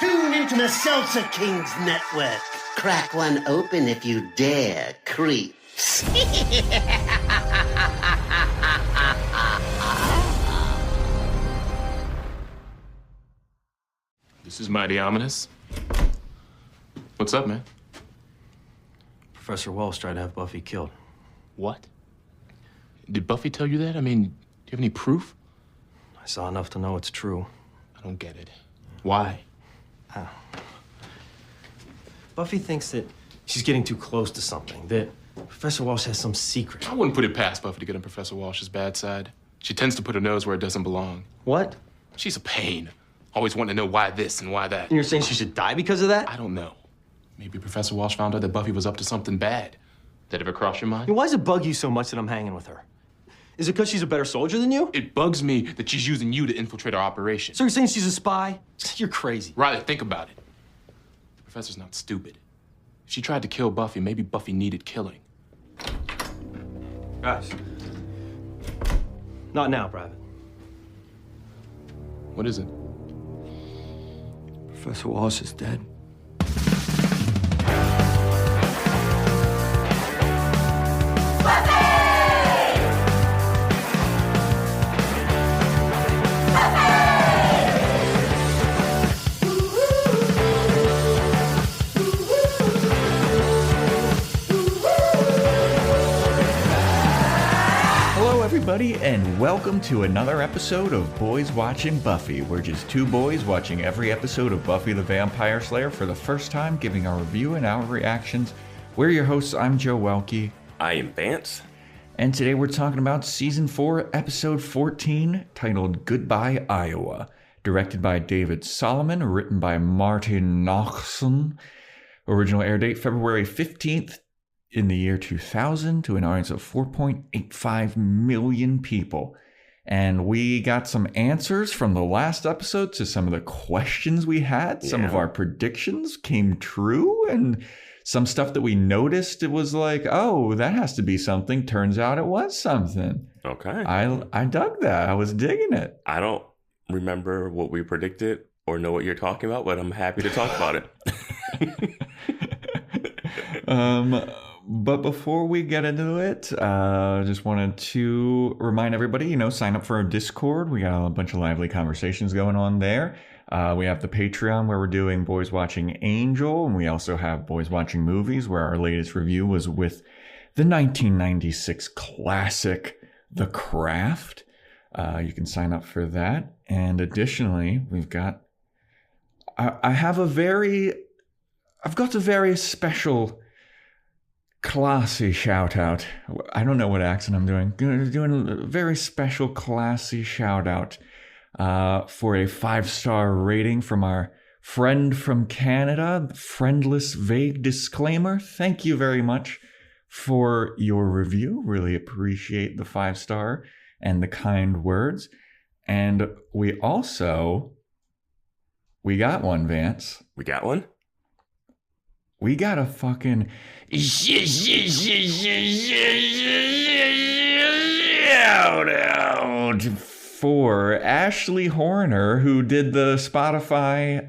Tune into the Salsa Kings Network. Crack one open if you dare, creeps. This is mighty ominous. What's up, man? Professor Walsh tried to have Buffy killed. What? Did Buffy tell you that? I mean, do you have any proof? I saw enough to know it's true. I don't get it. Why? Buffy thinks that she's getting too close to something, that Professor Walsh has some secret. I wouldn't put it past Buffy to get on Professor Walsh's bad side. She tends to put her nose where it doesn't belong. What? She's a pain. Always wanting to know why this and why that. And you're saying she should die because of that? I don't know. Maybe Professor Walsh found out that Buffy was up to something bad. That ever crossed your mind? Why does it bug you so much that I'm hanging with her? Is it because she's a better soldier than you? It bugs me that she's using you to infiltrate our operation. So you're saying she's a spy? You're crazy. Riley, think about it. The professor's not stupid. If she tried to kill Buffy, maybe Buffy needed killing. Guys. Not now, Private. What is it? Professor Walsh is dead. Everybody, and welcome to another episode of Boys Watching Buffy. We're just two boys watching every episode of Buffy the Vampire Slayer for the first time, giving our review and our reactions. We're your hosts. I'm Joe Welke. I am Vance. And today we're talking about Season 4, Episode 14, titled Goodbye, Iowa. Directed by David Solomon, written by Martin Noxon. Original air date February 15th. In the year 2000 to an audience of 4.85 million people. And we got some answers from the last episode to some of the questions we had. Some of our predictions came true, and some stuff that we noticed, it was like, oh, that has to be something. Turns out it was something. Okay. I dug that. I was digging it. I don't remember what we predicted or know what you're talking about, but I'm happy to talk about it. But before we get into it, just wanted to remind everybody, sign up for our Discord. We got a bunch of lively conversations going on there. We have the Patreon where we're doing Boys Watching Angel, and we also have Boys Watching Movies, where our latest review was with the 1996 classic, The Craft. You can sign up for that. And additionally, we've got, I've got a very special classy shout out. I don't know what accent I'm doing. Doing a very special classy shout out for a 5-star rating from our friend from Canada, Friendless Vague Disclaimer. Thank you very much for your review. Really appreciate the 5-star and the kind words. And we got one, Vance. We got one? We got a fucking shout out for Ashley Horner, who did the Spotify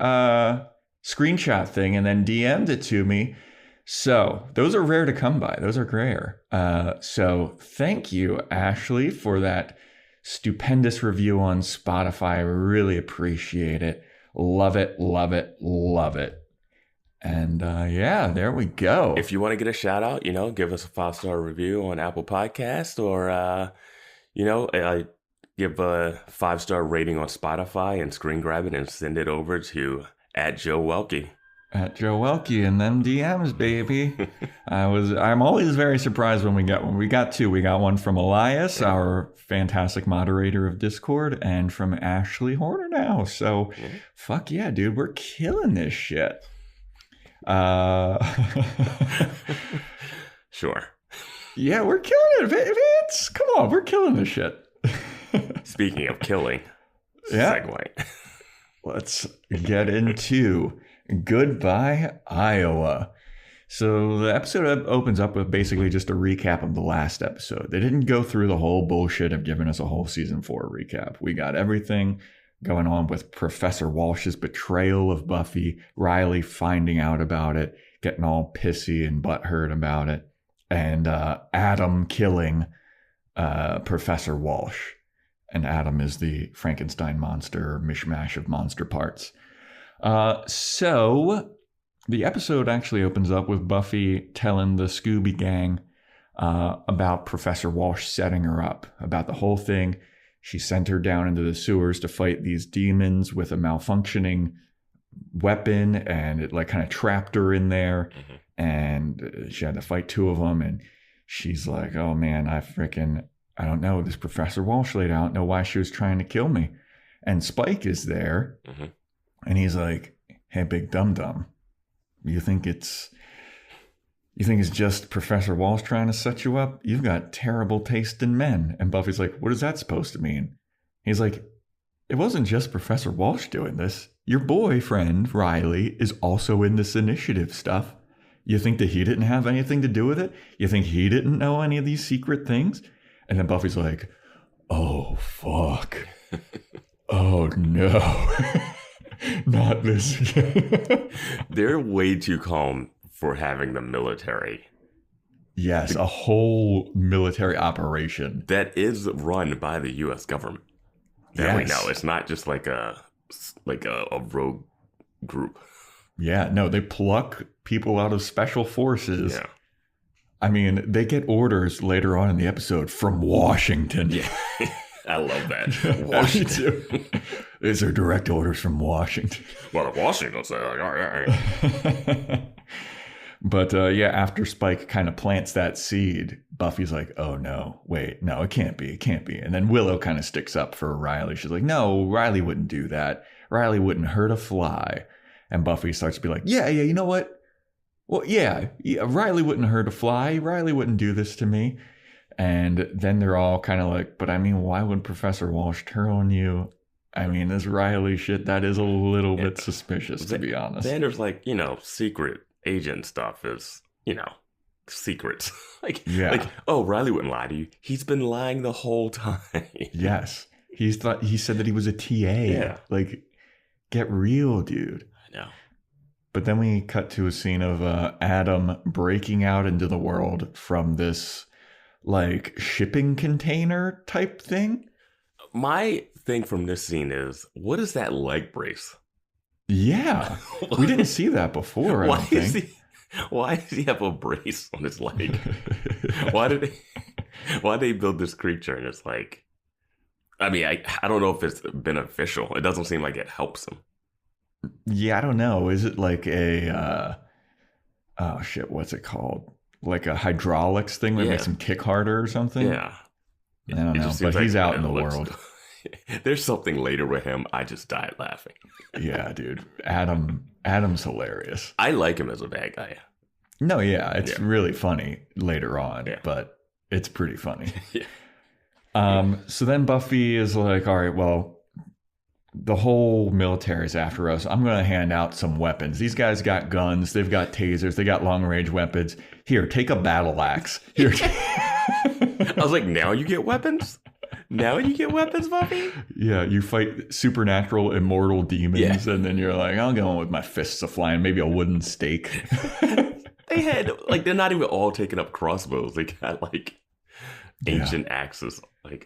screenshot thing and then DM'd it to me. So those are rare to come by. Those are rare. So thank you, Ashley, for that stupendous review on Spotify. I really appreciate it. Love it, love it, love it. And there we go. If you want to get a shout out, give us a 5-star review on Apple Podcast, or, give a 5-star rating on Spotify and screen grab it and send it over to @JoeWelke. @JoeWelke and them DMs, baby. I'm always very surprised when we get one. We got two. We got one from Elias, our fantastic moderator of Discord, and from Ashley Horner now. So, fuck yeah, dude, we're killing this shit. Sure. Yeah, we're killing it. Vance, come on, we're killing this shit. Speaking of killing, segue. Let's get into Goodbye, Iowa. So the episode opens up with basically just a recap of the last episode. They didn't go through the whole bullshit of giving us a whole season 4 recap. We got everything going on with Professor Walsh's betrayal of Buffy, Riley finding out about it, getting all pissy and butthurt about it, and Adam killing Professor Walsh. And Adam is the Frankenstein monster, mishmash of monster parts. So the episode actually opens up with Buffy telling the Scooby Gang about Professor Walsh setting her up, about the whole thing. She sent her down into the sewers to fight these demons with a malfunctioning weapon, and it like kind of trapped her in there. And she had to fight 2 of them. And she's like, oh man, I don't know. This Professor Walsh lady, I don't know why she was trying to kill me. And Spike is there, and he's like, hey, big dum-dum, you think it's just Professor Walsh trying to set you up? You've got terrible taste in men. And Buffy's like, what is that supposed to mean? He's like, it wasn't just Professor Walsh doing this. Your boyfriend, Riley, is also in this initiative stuff. You think that he didn't have anything to do with it? You think he didn't know any of these secret things? And then Buffy's like, oh, fuck. Oh, no. Not this again. They're way too calm for having the military. Yes, a whole military operation. That is run by the U.S. government. That we know. It's not just like a rogue group. Yeah, no, they pluck people out of special forces. Yeah. I mean, they get orders later on in the episode from Washington. Yeah. I love that. Washington. These are direct orders from Washington. Well, Washington say, like, all right. But yeah, after Spike kind of plants that seed, Buffy's like, oh no, wait, no, it can't be. And then Willow kind of sticks up for Riley. She's like, no, Riley wouldn't do that. Riley wouldn't hurt a fly. And Buffy starts to be like, yeah, you know what? Well, yeah, Riley wouldn't hurt a fly. Riley wouldn't do this to me. And then they're all kind of like, but I mean, why would Professor Walsh turn on you? I mean, this Riley shit, that is a little bit suspicious, to be honest. Xander's like, secret agent stuff is, secrets. like, oh, Riley wouldn't lie to you. He's been lying the whole time. Yes. He said that he was a TA. Yeah. Like, get real, dude. I know. But then we cut to a scene of Adam breaking out into the world from this, like, shipping container type thing. My thing from this scene is, what is that leg brace? Yeah. We didn't see that before, I don't think. Why does he have a brace on his leg? Why did they build this creature? And it's like, I mean, I don't know if it's beneficial. It doesn't seem like it helps him. Yeah, I don't know. Is it like a, oh shit, what's it called? Like a hydraulics thing that makes him kick harder or something? Yeah. I don't know, but he's out in the world. There's something later with him. I just died laughing. Yeah, dude. Adam's hilarious. I like him as a bad guy. No, yeah. It's really funny later on, but it's pretty funny. So then Buffy is like, all right, well, the whole military is after us. I'm going to hand out some weapons. These guys got guns. They've got tasers. They got long-range weapons. Here, take a battle axe. Here. I was like, now you get weapons? Now you get weapons, Buffy? Yeah, you fight supernatural, immortal demons, and then you're like, I'll go in with my fists a-flying, maybe a wooden stake. They had, like, they're not even all taking up crossbows. They got, like, ancient axes. Like,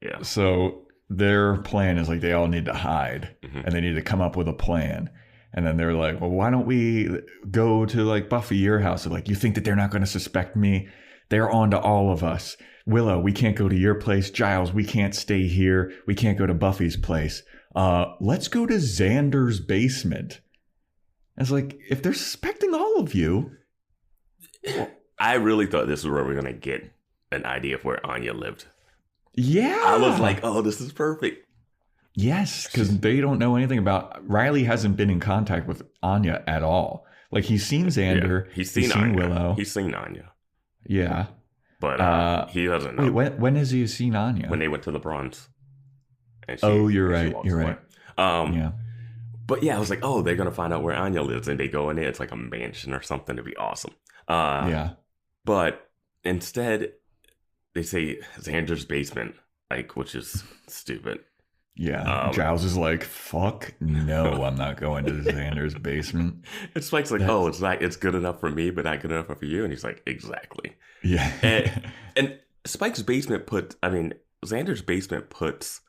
yeah. So their plan is, like, they all need to hide, and they need to come up with a plan. And then they're like, well, why don't we go to, like, Buffy, your house? They're like, you think that they're not going to suspect me? They're on to all of us. Willow, we can't go to your place. Giles, we can't stay here. We can't go to Buffy's place. Let's go to Xander's basement. And it's like, if they're suspecting all of you. I really thought this was where we were going to get an idea of where Anya lived. Yeah. I was like, oh, this is perfect. Yes, because they don't know anything about... Riley hasn't been in contact with Anya at all. Like, he's seen Xander. Yeah, he's seen Anya. Willow. He's seen Anya. Yeah. But he doesn't know. Wait, when has he seen Anya? When they went to the Bronze. You're right. You're right. Yeah. But yeah, I was like, oh, they're going to find out where Anya lives. And they go in there. It's like a mansion or something. It'd be awesome. Yeah. But instead, they say Xander's basement, like, which is stupid. Yeah. Giles is like, fuck no, I'm not going to Xander's basement. And Spike's like, oh, it's good enough for me, but not good enough for you. And he's like, exactly. Yeah. And Spike's basement Xander's basement puts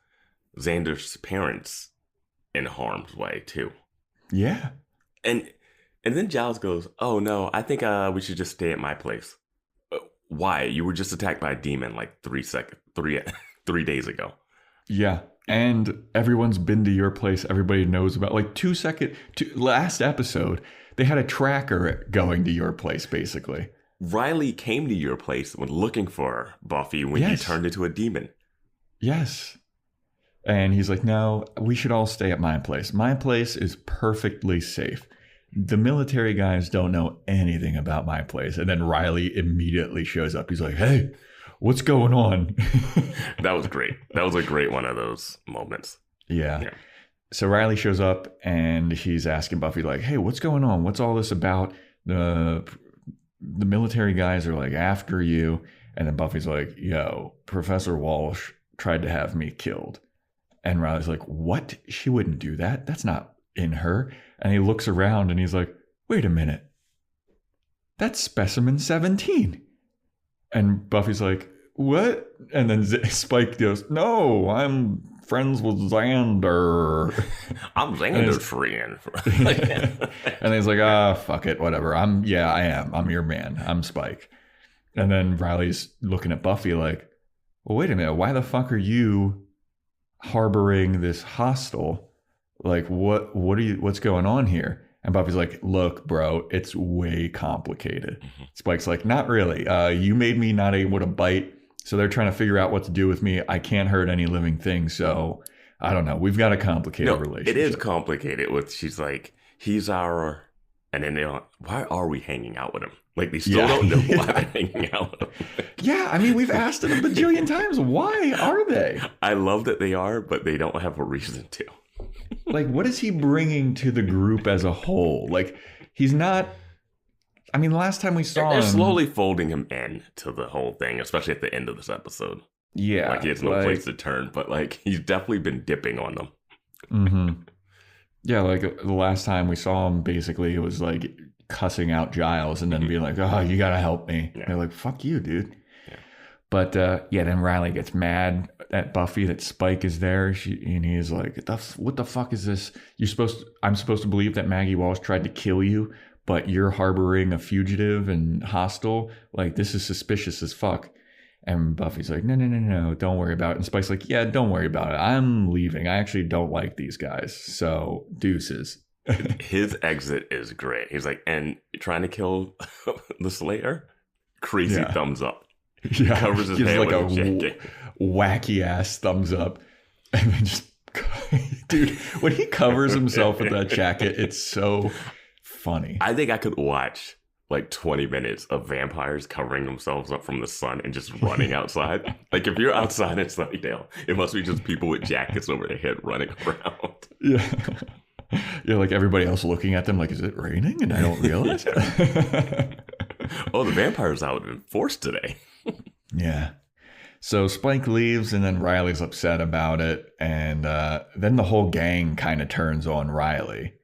Xander's parents in harm's way too. Yeah. And then Giles goes, oh no, I think we should just stay at my place. Why? You were just attacked by a demon like 3 days ago. Yeah. And everyone's been to your place. Everybody knows about, like, last episode, they had a tracker going to your place, basically. Riley came to your place when looking for Buffy when you turned into a demon. Yes. And he's like, no, we should all stay at my place. My place is perfectly safe. The military guys don't know anything about my place. And then Riley immediately shows up. He's like, hey, what's going on? That was great. That was a great one of those moments. Yeah. So Riley shows up and he's asking Buffy, like, hey, what's going on? What's all this about? The military guys are like after you. And then Buffy's like, yo, Professor Walsh tried to have me killed. And Riley's like, what? She wouldn't do that. That's not in her. And he looks around and he's like, wait a minute. That's specimen 17. And Buffy's like, what? And then Spike goes, no, I'm friends with Xander. I'm Xander's friend. And he's like, fuck it, whatever. I am. I'm your man. I'm Spike. And then Riley's looking at Buffy like, well, wait a minute. Why the fuck are you harboring this hostile? Like, what's going on here? And Buffy's like, look, bro, it's way complicated. Mm-hmm. Spike's like, not really. You made me not able to bite. So they're trying to figure out what to do with me. I can't hurt any living thing. So I don't know. We've got a complicated relationship. It is complicated. She's like, he's our, and then they're like, why are we hanging out with him? Like, they still don't know why they're hanging out with him. Yeah, I mean, we've asked it a bajillion times. Why are they? I love that they are, but they don't have a reason to. Like, what is he bringing to the group as a whole? Like, he's not... I mean, last time we saw him... They're slowly folding him in to the whole thing, especially at the end of this episode. Yeah. Like, he has no place to turn, but, like, he's definitely been dipping on them. Mm-hmm. Yeah, like, the last time we saw him, basically, it was, like, cussing out Giles and then being like, oh, you gotta help me. Yeah. They're like, fuck you, dude. Yeah. But, then Riley gets mad at Buffy that Spike is there. And he's like, what the fuck is this? I'm supposed to believe that Maggie Walsh tried to kill you, but you're harboring a fugitive and hostile. Like, this is suspicious as fuck. And Buffy's like, no, don't worry about it. And Spike's like, yeah, don't worry about it. I'm leaving. I actually don't like these guys. So, deuces. His exit is great. He's like, and trying to kill the Slayer? Crazy thumbs up. Yeah, covers his head like with a jacket. Wacky ass thumbs up. And then just, dude, when he covers himself with that jacket, it's so funny. I think I could watch like 20 minutes of vampires covering themselves up from the sun and just running outside. Like, if you're outside in Sunnydale, it must be just people with jackets over their head running around. Yeah. Yeah, like everybody else looking at them like, is it raining? And I don't realize it. Oh, the vampires out in force today. Yeah. So Spike leaves and then Riley's upset about it. And then the whole gang kind of turns on Riley.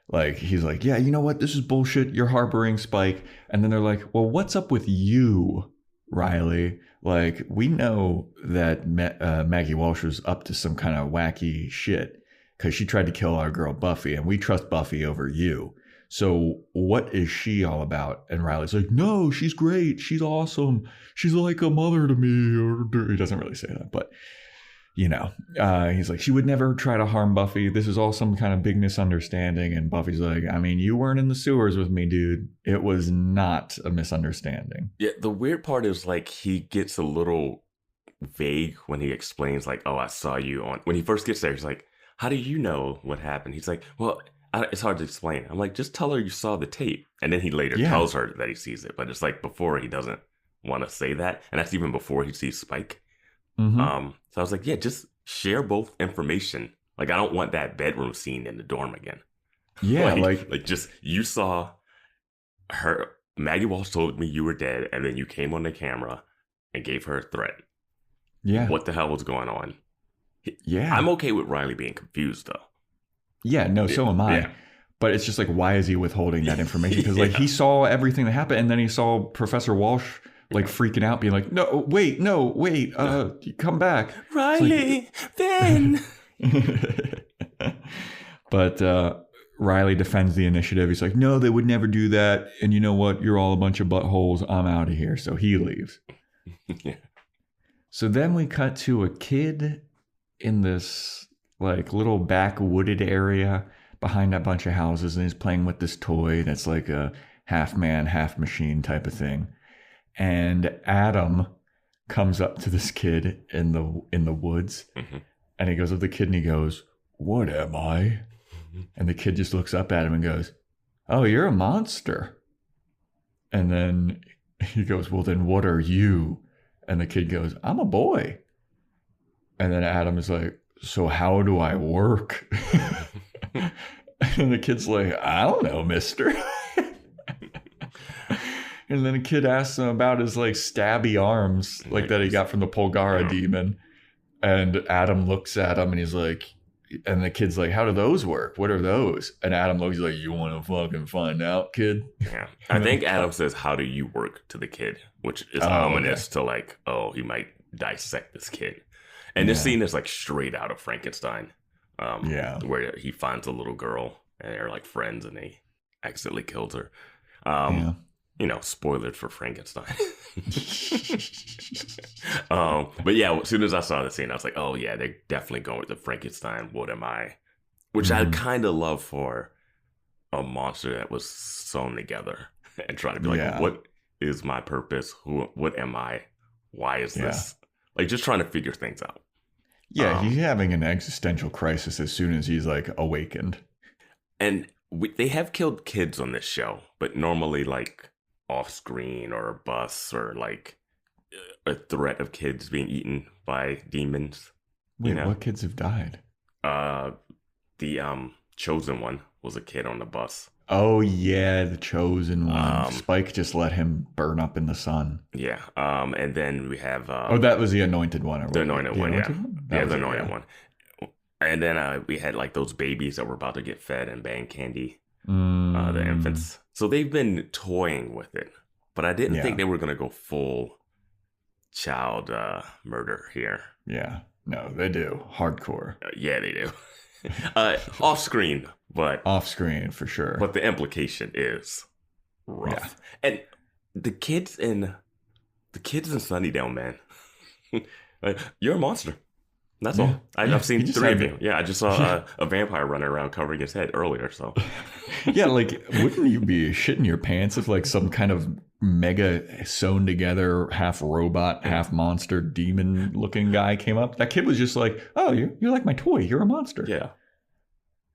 Like, he's like, yeah, you know what? This is bullshit. You're harboring Spike. And then they're like, well, what's up with you, Riley? Like, we know that Maggie Walsh was up to some kind of wacky shit because she tried to kill our girl Buffy, and we trust Buffy over you. So what is she all about? And Riley's like, no, she's great. She's awesome. She's like a mother to me. He doesn't really say that, but, you know, he's like, she would never try to harm Buffy. This is all some kind of big misunderstanding. And Buffy's like, I mean, you weren't in the sewers with me, dude. It was not a misunderstanding. Yeah, the weird part is, like, he gets a little vague when he explains, like, oh, I saw you on... When he first gets there, he's like, how do you know what happened? He's like, well... It's hard to explain. I'm like, just tell her you saw the tape. And then he later tells her that he sees it. But it's like before he doesn't want to say that. And that's even before he sees Spike. Mm-hmm. So I was like, yeah, just share both information. Like, I don't want that bedroom scene in the dorm again. Yeah, like just, you saw her, Maggie Walsh told me you were dead. And then you came on the camera and gave her a threat. Yeah. What the hell was going on? Yeah. I'm okay with Riley being confused, though. Yeah, no, so am I. Yeah. But it's just like, why is he withholding that information? Because like he saw everything that happened, and then he saw Professor Walsh like freaking out, being like, no, wait, come back. Riley, then. But Riley defends the initiative. He's like, no, they would never do that. And you know what? You're all a bunch of buttholes. I'm out of here. So he leaves. Yeah. So then we cut to a kid in this like little back wooded area behind a bunch of houses, and he's playing with this toy that's like a half man, half machine type of thing. And Adam comes up to this kid in the woods, and he goes up to the kid and he goes, "What am I?" And the kid just looks up at him and goes, "Oh, you're a monster." And then he goes, "Well, then what are you?" And the kid goes, "I'm a boy." And then Adam is like, "So how do I work?" And the kid's like, "I don't know, mister." And then the kid asks him about his like stabby arms, like that he got from the Polgara demon. And Adam looks at him and he's like, and the kid's like, "How do those work? What are those?" And Adam looks like, "You want to fucking find out, kid?" Yeah. I think Adam says, "How do you work?" to the kid, which is ominous to like, oh, he might dissect this kid. And this scene is like straight out of Frankenstein. Where he finds a little girl and they're like friends and he accidentally kills her. You know, spoilers for Frankenstein. But yeah, as soon as I saw the scene, I was like, oh yeah, they're definitely going with the Frankenstein, what am I? Which I kind of love for a monster that was sewn together and trying to be like, what is my purpose? What am I? Why is this? Like just trying to figure things out. Yeah, he's having an existential crisis as soon as he's like awakened. And they have killed kids on this show, but normally like off screen or a bus or like a threat of kids being eaten by demons. Wait, what kids have died? The chosen one was a kid on the bus. Oh yeah, the chosen one. Spike just let him burn up in the sun. Yeah. And then we have that was the anointed one. The anointed one, the anointed one. And then we had like those babies that were about to get fed and bang candy. The infants. So they've been toying with it. But I didn't think they were going to go full child murder here. Yeah. No, they do. Hardcore. Yeah, they do. Off screen, but off screen for sure. But the implication is rough. Yeah. And the kids in Sunnydale, man. You're a monster. That's all. I've seen 3 of you. Yeah, I just saw a vampire running around covering his head earlier. So, yeah, like, wouldn't you be shitting your pants if like some kind of mega sewn together half robot, half monster demon looking guy came up? That kid was just like, "Oh, you're like my toy. You're a monster." Yeah.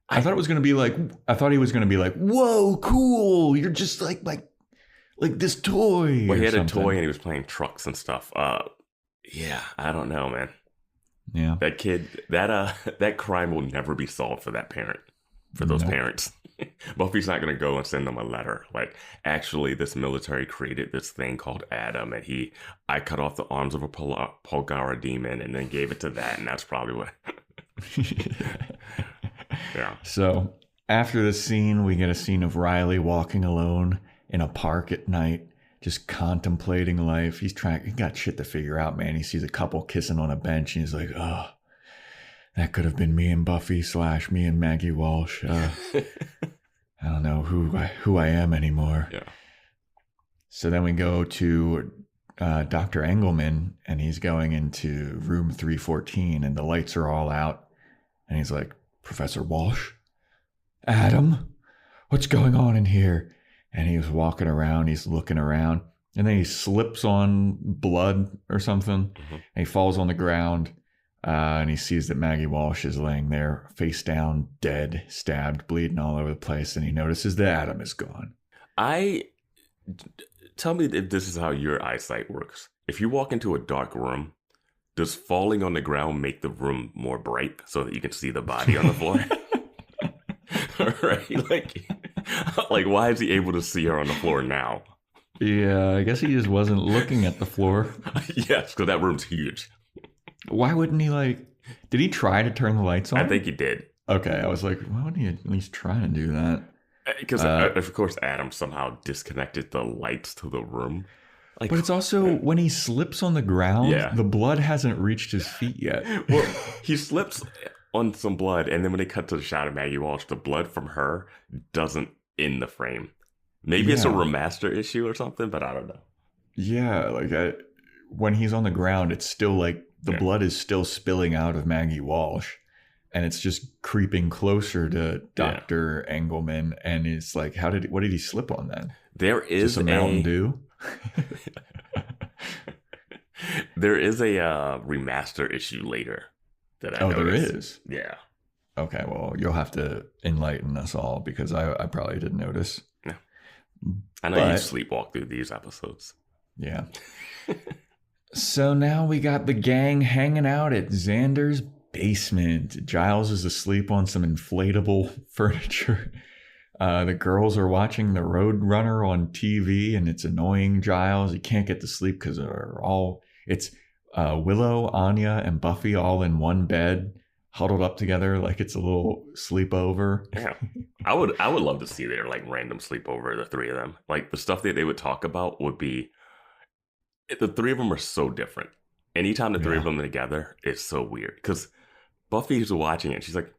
I thought he was going to be like, "Whoa, cool. You're just like this toy." Well, he had a toy and he was playing trucks and stuff. Yeah, I don't know, man. Yeah. That kid, that crime will never be solved for that parent, for those parents. Buffy's not going to go and send them a letter. Like, actually, this military created this thing called Adam, and I cut off the arms of a Polgara demon and then gave it to that, and that's probably what. Yeah. So after the scene, we get a scene of Riley walking alone in a park at night, just contemplating life. He got shit to figure out, man. He sees a couple kissing on a bench and he's like, "Oh, that could have been me and Buffy / me and Maggie Walsh. I don't know who I am anymore." Yeah. So then we go to Dr. Engelman, and he's going into room 314 and the lights are all out. And he's like, "Professor Walsh? Adam? What's going on in here?" And he was walking around, he's looking around, and then he slips on blood or something, and he falls on the ground, and he sees that Maggie Walsh is laying there, face down, dead, stabbed, bleeding all over the place, and he notices that Adam is gone. Tell me if this is how your eyesight works. If you walk into a dark room, does falling on the ground make the room more bright so that you can see the body on the floor? Right? Like, why is he able to see her on the floor now? Yeah, I guess he just wasn't looking at the floor. Yes, because that room's huge. Why wouldn't he Did he try to turn the lights on? I think he did. Okay, I was like, why wouldn't he at least try to do that? Because, of course, Adam somehow disconnected the lights to the room. Like, but it's also when he slips on the ground, the blood hasn't reached his feet yet. Well, he slips on some blood, and then when they cut to the shot of Maggie Walsh, the blood from her doesn't in the frame. Maybe it's a remaster issue or something, but I don't know. Yeah, like when he's on the ground, it's still like the blood is still spilling out of Maggie Walsh. And it's just creeping closer to Dr. Engelman. And it's like, what did he slip on then? There is just a Mountain Dew? There is a remaster issue later that I noticed. There is? Yeah. Okay, well, you'll have to enlighten us all because I probably didn't notice. Yeah. I know you sleepwalk through these episodes. Yeah. So now we got the gang hanging out at Xander's basement. Giles is asleep on some inflatable furniture. The girls are watching the Roadrunner on TV, and it's annoying Giles. He can't get to sleep because it's Willow, Anya, and Buffy all in one bed, huddled up together like it's a little sleepover. Yeah, I would love to see their like random sleepover, the three of them. Like the stuff that they would talk about would be, the three of them are so different. Anytime the three of them are together, it's so weird because Buffy's watching it. She's like,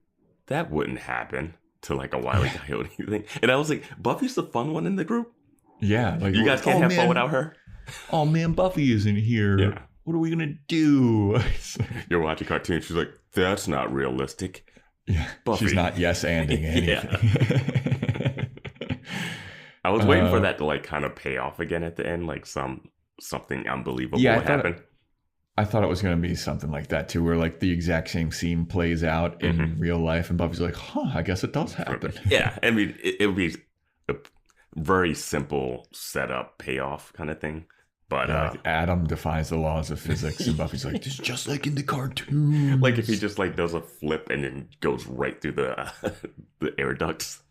that wouldn't happen to like a Wile E. Coyote thing. And I was like, Buffy's the fun one in the group. Yeah. Like, you guys can't have fun without her. Oh man, Buffy isn't here. Yeah. What are we going to do? You're watching cartoons. She's like, that's not realistic. Yeah. Buffy. She's not yes-anding anything. I was waiting for that to like kind of pay off again at the end. Like something unbelievable would happen. I thought it was going to be something like that too, where like the exact same scene plays out in real life, and Buffy's like, I guess it does happen. Yeah, I mean, it would be a very simple setup, payoff kind of thing. But like Adam defies the laws of physics, and Buffy's like, this is just like in the cartoon. Like if he just like does a flip and then goes right through the air ducts.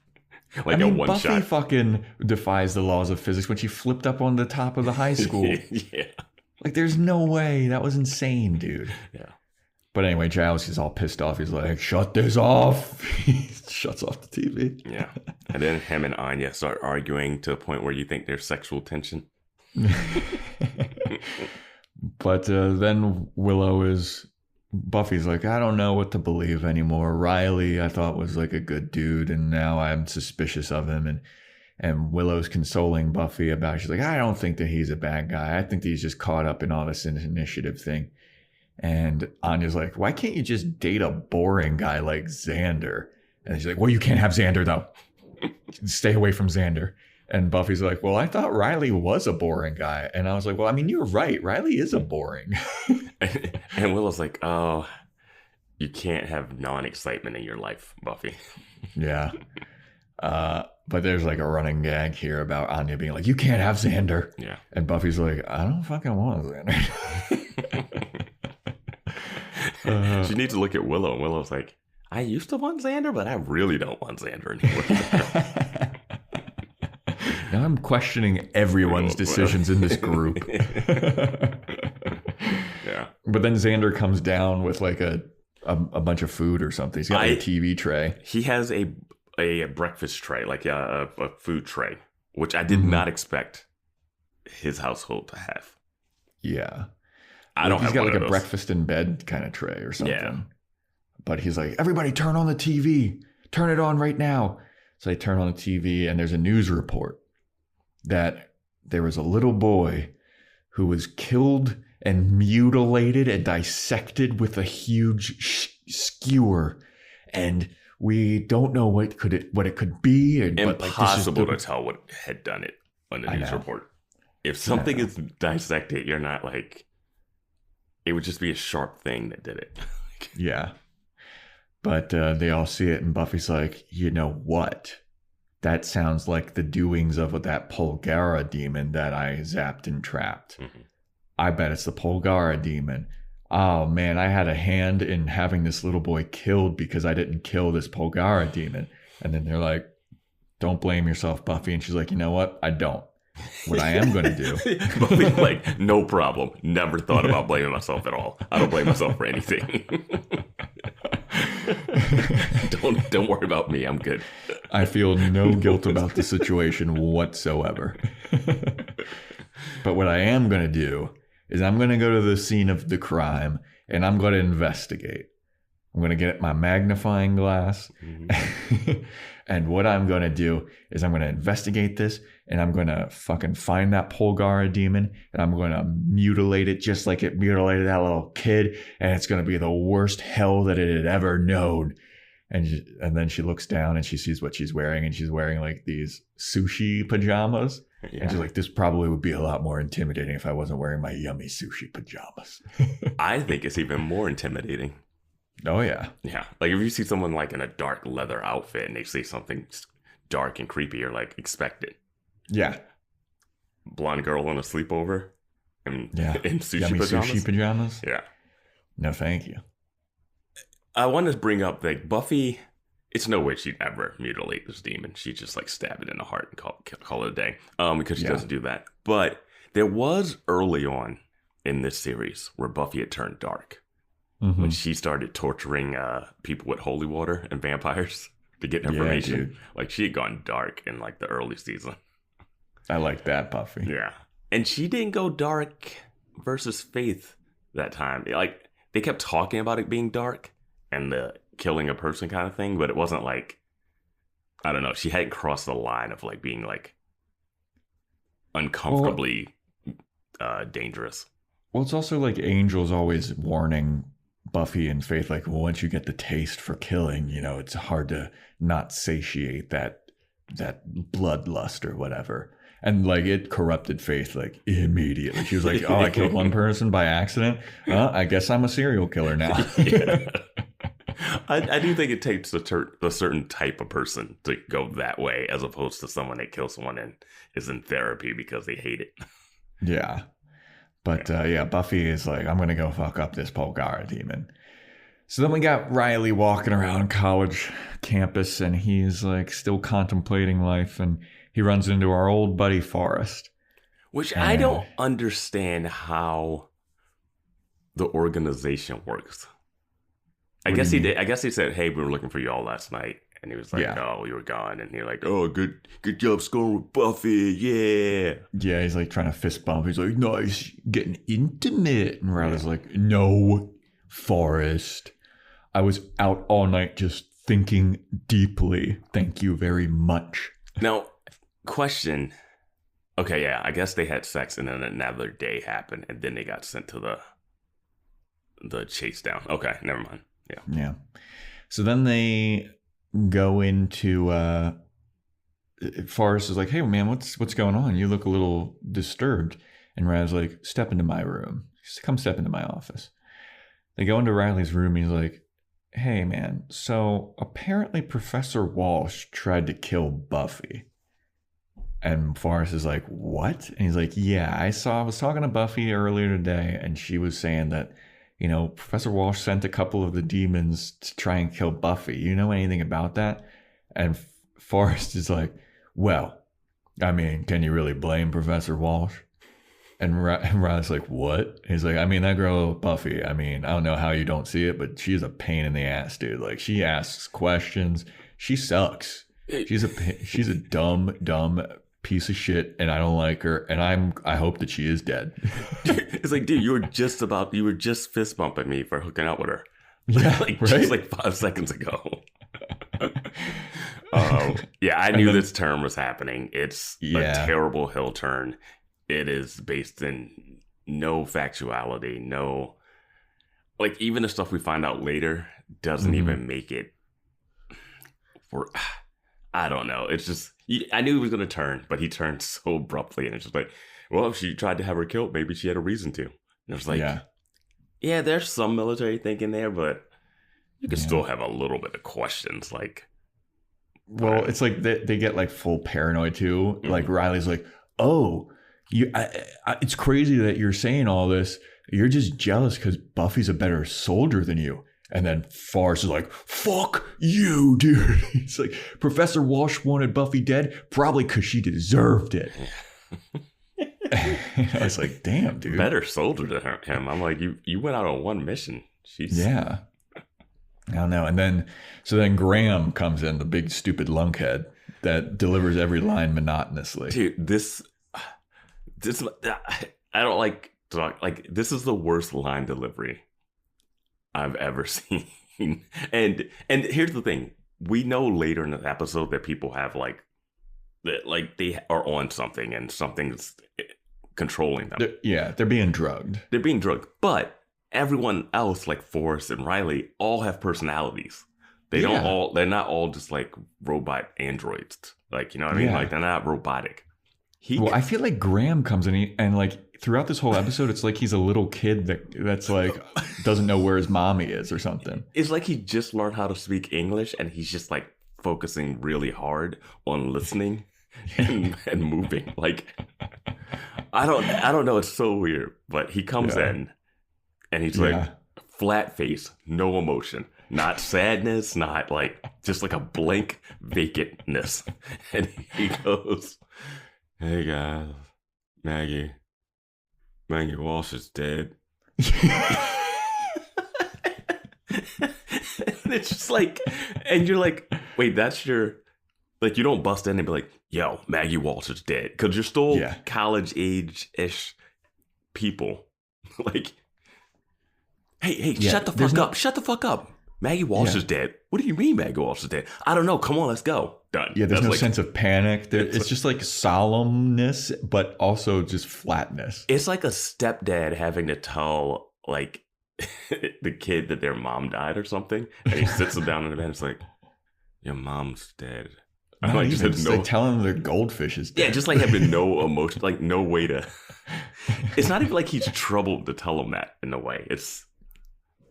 Like Buffy shot. Fucking defies the laws of physics when she flipped up on the top of the high school. Yeah. Like, there's no way. That was insane, dude. Yeah. But anyway, Giles is all pissed off. He's like, shut this off. He shuts off the TV. Yeah. And then him and Anya start arguing to the point where you think there's sexual tension. But then Buffy's like, I don't know what to believe anymore. Riley, I thought was like a good dude, and now I'm suspicious of him. And Willow's consoling Buffy about it. She's like, I don't think that he's a bad guy. I think that he's just caught up in all this initiative thing. And Anya's like, why can't you just date a boring guy like Xander? And she's like, well, you can't have Xander, though. Stay away from Xander. And Buffy's like, well, I thought Riley was a boring guy. And I was like, well, I mean, you're right. Riley is a boring. And Willow's like, oh, you can't have non-excitement in your life, Buffy. Yeah. But there's like a running gag here about Anya being like, you can't have Xander. Yeah. And Buffy's like, I don't fucking want Xander. She needs to look at Willow. And Willow's like, I used to want Xander, but I really don't want Xander anymore. Now I'm questioning everyone's decisions in this group. Yeah. But then Xander comes down with like a bunch of food or something. He's got a TV tray. He has a breakfast tray, like a food tray, which I did not expect his household to have. Yeah. He's got like a breakfast in bed kind of tray or something. Yeah. But he's like, everybody turn on the TV. Turn it on right now. So they turn on the TV and there's a news report that there was a little boy who was killed and mutilated and dissected with a huge skewer. And we don't know what it could be. Impossible to tell what had done it on the news report. If something is dissected, you're not like, it would just be a sharp thing that did it. Yeah. But they all see it, and Buffy's like, you know what? That sounds like the doings of that Polgara demon that I zapped and trapped. Mm-hmm. I bet it's the Polgara demon. Oh, man, I had a hand in having this little boy killed because I didn't kill this Polgara demon. And then they're like, don't blame yourself, Buffy. And she's like, you know what? I don't. What I am going to do. Buffy's like, no problem. Never thought about blaming myself at all. I don't blame myself for anything. Don't worry about me. I'm good. I feel no guilt about the situation whatsoever. But what I am going to do is I'm going to go to the scene of the crime and I'm going to investigate. I'm going to get my magnifying glass. And what I'm going to do is I'm going to investigate this and I'm going to fucking find that Polgara demon and I'm going to mutilate it just like it mutilated that little kid. And it's going to be the worst hell that it had ever known. And then she looks down and she sees what she's wearing and she's wearing like these sushi pajamas. Yeah. And she's like, this probably would be a lot more intimidating if I wasn't wearing my yummy sushi pajamas. I think it's even more intimidating. Oh, yeah. Yeah. Like if you see someone like in a dark leather outfit and they say something dark and creepy, you're like, expect it. Yeah. Blonde girl on a sleepover and in sushi yummy pajamas. Sushi pajamas? Yeah. No, thank you. I want to bring up that Buffy, it's no way she'd ever mutilate this demon. She'd just like stab it in the heart and call it a day. Because she doesn't do that. But there was early on in this series where Buffy had turned dark. Mm-hmm. When she started torturing people with holy water and vampires to get information. Dude. Like she had gone dark in like the early season. I like that, Buffy. Yeah. And she didn't go dark versus Faith that time. Like they kept talking about it being dark and the killing a person kind of thing, but it wasn't like, I don't know, she hadn't crossed the line of like being like uncomfortably dangerous. Well, it's also like Angel's always warning Buffy and Faith, like, well, once you get the taste for killing, you know, it's hard to not satiate that bloodlust or whatever. And like it corrupted Faith like immediately. She was like, oh, I killed one person by accident. I guess I'm a serial killer now. I do think it takes a certain type of person to go that way as opposed to someone that kills someone and is in therapy because they hate it. Yeah. But Buffy is like, I'm going to go fuck up this Polgara demon. So then we got Riley walking around college campus and he's like still contemplating life and he runs into our old buddy Forrest. Which I don't understand how the organization works. I guess he did. I guess he said, hey, we were looking for you all last night. And he was like, oh, you were gone. And you're like, oh, good job scoring with Buffy. Yeah. Yeah, he's like trying to fist bump. He's like, nice, getting intimate. And Riley's like, no, Forrest. I was out all night just thinking deeply. Thank you very much. Now, question. Okay, yeah, I guess they had sex and then another day happened. And then they got sent to the chase down. Okay, never mind. Yeah. So then they go into Forrest is like, hey man, what's going on? You look a little disturbed. And Riley's like, step into my room. Come step into my office. They go into Riley's room and he's like, hey man, so apparently Professor Walsh tried to kill Buffy. And Forrest is like, what? And he's like, yeah, I was talking to Buffy earlier today and she was saying that, you know, Professor Walsh sent a couple of the demons to try and kill Buffy. You know anything about that? And Forrest is like, well, I mean, can you really blame Professor Walsh? And Riley's like, what? He's like, I mean, that girl Buffy, I mean, I don't know how you don't see it, but she's a pain in the ass, dude. Like, she asks questions. She sucks. She's a dumb piece of shit, and I don't like her, and I hope that she is dead. It's like, dude, you were just fist bumping me for hooking up with her. Yeah, like, right? Just like 5 seconds ago. Yeah, I knew this turn was happening. It's a terrible hill turn. It is based in no factuality, no, like even the stuff we find out later doesn't even make it for, I don't know. It's just, I knew he was going to turn, but he turned so abruptly and it's just like, well, if she tried to have her killed, maybe she had a reason to. And it was like, yeah, there's some military thinking there, but you can still have a little bit of questions. Like, well, it's like they get like full paranoid too. Mm-hmm. Like Riley's like, oh, it's crazy that you're saying all this. You're just jealous because Buffy's a better soldier than you. And then Forrest is like, fuck you, dude. He's like, Professor Walsh wanted Buffy dead, probably because she deserved it. I was like, damn, dude. Better soldier than him. I'm like, you went out on one mission. Jeez. Yeah. I don't know. And then Graham comes in, the big stupid lunkhead that delivers every line monotonously. Dude, this I don't like this is the worst line delivery I've ever seen. And here's the thing. We know later in the episode that people have that they are on something and something's controlling them. They're being drugged. They're being drugged. But everyone else, like Forrest and Riley, all have personalities. They're not all just like robot androids. Like, you know what I mean? Like, they're not robotic. I feel like Graham comes in and like throughout this whole episode, it's like he's a little kid that's like doesn't know where his mommy is or something. It's like he just learned how to speak English and he's just like focusing really hard on listening and moving. Like, I don't know. It's so weird. But he comes in and he's like flat face, no emotion, not sadness, not like just like a blank vacantness. And he goes, "Hey guys, Maggie Walsh is dead." And it's just like, and you're like, wait, that's your, like, you don't bust in and be like, "Yo, Maggie Walsh is dead," because you're still college age-ish people. Like, hey, shut the fuck up. Maggie Walsh is dead. What do you mean Maggie Walsh is dead? I don't know. Come on, let's go. Done. Yeah, there's no sense of panic. It's just like solemnness, but also just flatness. It's like a stepdad having to tell like the kid that their mom died or something, and he sits them down in the bed and it's like, "Your mom's dead." I'm like, just like telling them their goldfish is dead. Yeah, just like having no emotion, like no way to. It's not even like he's troubled to tell them that in a way. It's,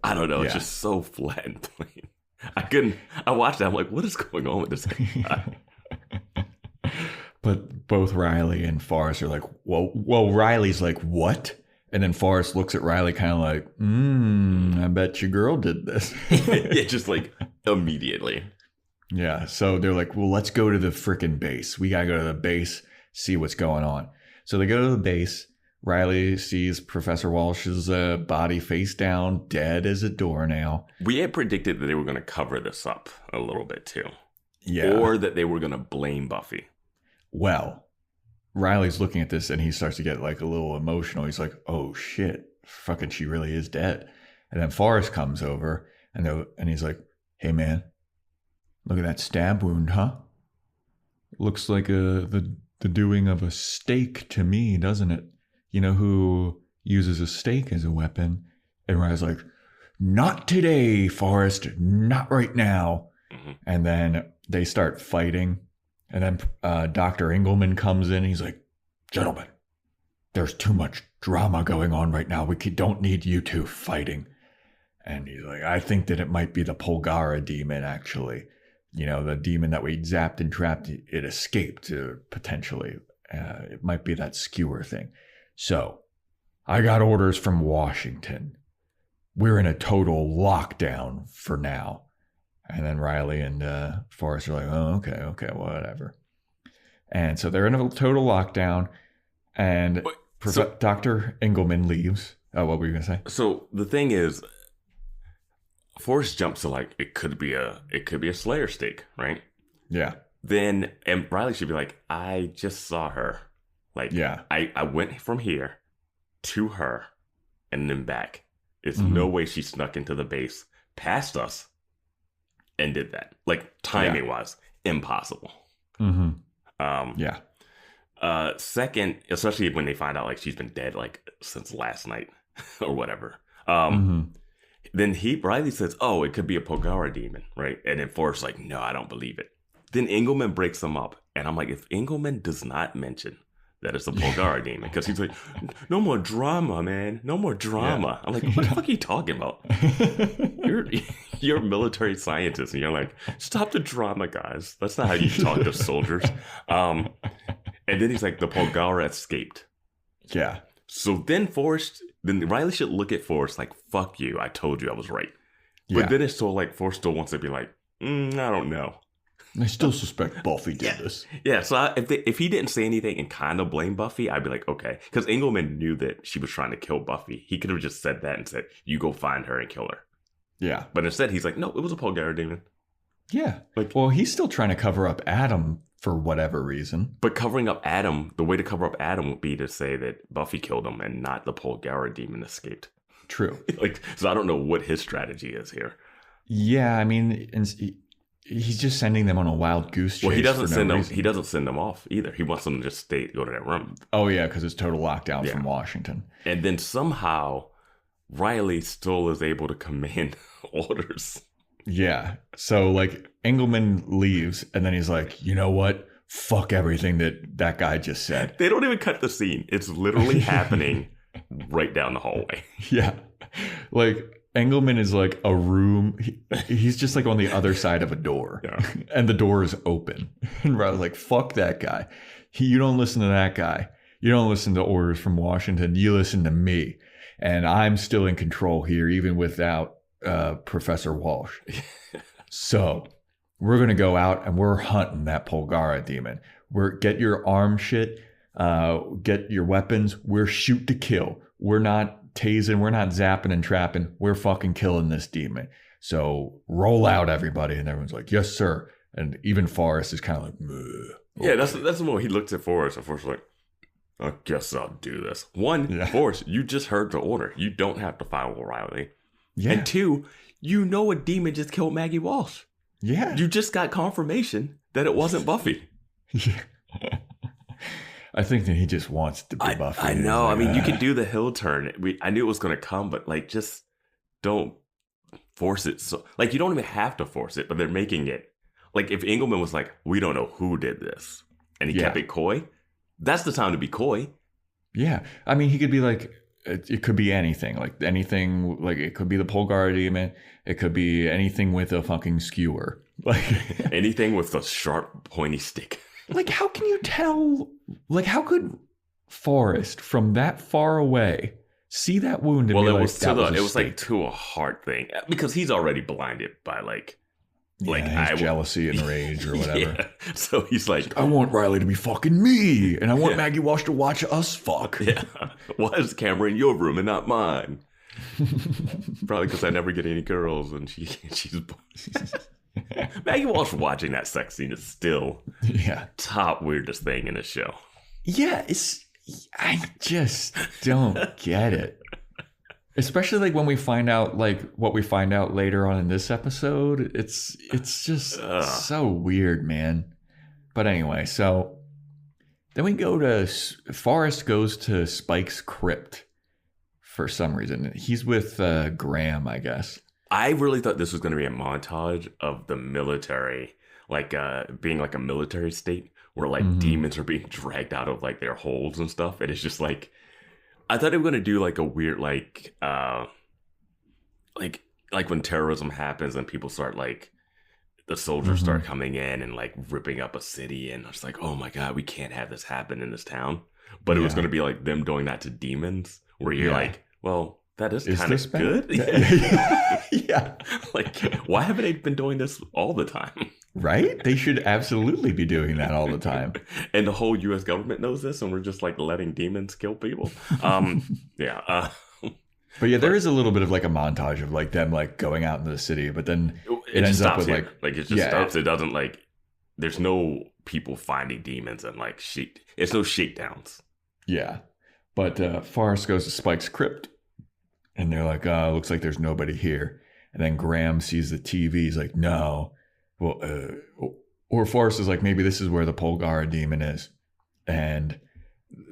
I don't know. It's just so flat and plain. I watched that. I'm like, what is going on with this guy? But both Riley and Forrest are like, well, Riley's like, what? And then Forrest looks at Riley kind of like, I bet your girl did this. Yeah, just like immediately. Yeah. So they're like, well, let's go to the frickin' base. We got to go to the base, see what's going on. So they go to the base. Riley sees Professor Walsh's body face down, dead as a doornail. We had predicted that they were going to cover this up a little bit too. Yeah. Or that they were going to blame Buffy. Well, Riley's looking at this and he starts to get like a little emotional. He's like, oh shit, fucking she really is dead. And then Forrest comes over and he's like, hey man, look at that stab wound, huh? Looks like the doing of a stake to me, doesn't it? You know who uses a stake as a weapon? And Riley's like, not today, Forrest, not right now. Mm-hmm. And then they start fighting. And then Dr. Engelman comes in. He's like, gentlemen, there's too much drama going on right now. We don't need you two fighting. And he's like, I think that it might be the Polgara demon, actually. You know, the demon that we zapped and trapped, it escaped potentially. It might be that skewer thing. So I got orders from Washington. We're in a total lockdown for now. And then Riley and Forrest are like, oh, okay, whatever. And so they're in a total lockdown. And Dr. Engelman leaves. Oh, what were you going to say? So the thing is, Forrest jumps to like, it could be a Slayer stake, right? Yeah. Then, and Riley should be like, I just saw her. Like, yeah. I went from here to her and then back. There's no way she snuck into the base past us and did that. Like, timing-wise, impossible. Mm-hmm. Second, especially when they find out, like, she's been dead, like, since last night or whatever. Then Riley says, oh, it could be a Polgara demon, right? And then Forrest's like, no, I don't believe it. Then Engelman breaks them up. And I'm like, if Engelman does not mention that it's a Polgara demon, because he's like, no more drama, man. No more drama. I'm like, what the fuck are you talking about? You're a military scientist, and you're like, stop the drama, guys. That's not how you talk to soldiers. And then he's like, the Polgara escaped. Yeah. So then Riley should look at Forrest like, fuck you. I told you I was right. But then it's still like, Forrest still wants to be like, I don't know. I still suspect Buffy did this. Yeah, so if he didn't say anything and kind of blame Buffy, I'd be like, okay. Because Engelman knew that she was trying to kill Buffy. He could have just said that and said, you go find her and kill her. Yeah. But instead, he's like, no, it was a Polgara demon. Yeah. Like, well, he's still trying to cover up Adam for whatever reason. But covering up Adam, the way to cover up Adam would be to say that Buffy killed him and not the Polgara demon escaped. True. Like, so I don't know what his strategy is here. Yeah, I mean, he's just sending them on a wild goose chase. Well, he doesn't send them. He doesn't send them off either. He wants them to just go to that room. Oh yeah, because it's total lockdown from Washington. And then somehow Riley still is able to command orders. Yeah. So like Engelman leaves, and then he's like, you know what? Fuck everything that guy just said. They don't even cut the scene. It's literally happening right down the hallway. Yeah. Like Engelman is like a room. He's just like on the other side of a door, and the door is open. And Riley's like, "Fuck that guy. You don't listen to that guy. You don't listen to orders from Washington. You listen to me, and I'm still in control here, even without Professor Walsh. So we're gonna go out and we're hunting that Polgara demon. Get your arm shit. Get your weapons. We're shoot to kill. We're not tasing, we're not zapping and trapping, we're fucking killing this demon. So roll out, everybody. And everyone's like, yes, sir. And even Forrest is kind of like, yeah, that's the moment he looked at Forrest, and Forrest was like, I guess I'll do this. One, Forrest, you just heard the order. You don't have to follow Riley. Yeah. And two, you know a demon just killed Maggie Walsh. Yeah. You just got confirmation that it wasn't Buffy. Yeah. I think that he just wants to be Buffy. I know. Like, I mean, you can do the hill turn. I knew it was going to come, but like, just don't force it. So, like, you don't even have to force it, but they're making it. Like, if Engelman was like, we don't know who did this, and he kept it coy, that's the time to be coy. Yeah. I mean, he could be like, it could be anything. Like, anything, like, it could be the Polgara demon. It could be anything with a fucking skewer. Like, anything with a sharp, pointy stick. Like, how can you tell? Like, how could Forrest from that far away see that wound? And well, be it like, was like to a heart thing, because he's already blinded by his jealousy and rage or whatever. Yeah. So he's like, I want Riley to be fucking me, and I want Maggie Walsh to watch us fuck. Yeah. Why is the camera in your room and not mine? Probably because I never get any girls, and she's. Maggie Walsh watching that sex scene is still top weirdest thing in the show. Yeah, I just don't get it. Especially like when we find out like what we find out later on in this episode. It's just so weird, man. But anyway, so then we go to Forrest goes to Spike's crypt for some reason. He's with Graham, I guess. I really thought this was going to be a montage of the military, like being like a military state where like demons are being dragged out of like their holes and stuff. And it's just like, I thought they were going to do like a weird, like when terrorism happens and people start like, the soldiers start coming in and like ripping up a city. And I was like, oh my God, we can't have this happen in this town. But it was going to be like them doing that to demons where you're like, well, that is kind of good. Yeah. Like, why haven't they been doing this all the time? Right? They should absolutely be doing that all the time. And the whole U.S. government knows this, and we're just like letting demons kill people. Yeah. But yeah, there is a little bit of like a montage of like them like going out into the city, but then it ends up with like it just stops. It doesn't like. There's no people finding demons and like it's no shakedowns. Yeah, but Forrest goes to Spike's crypt. And they're like, looks like there's nobody here. And then Graham sees the TV. He's like, no. Well, or Forrest is like, maybe this is where the Polgara demon is. And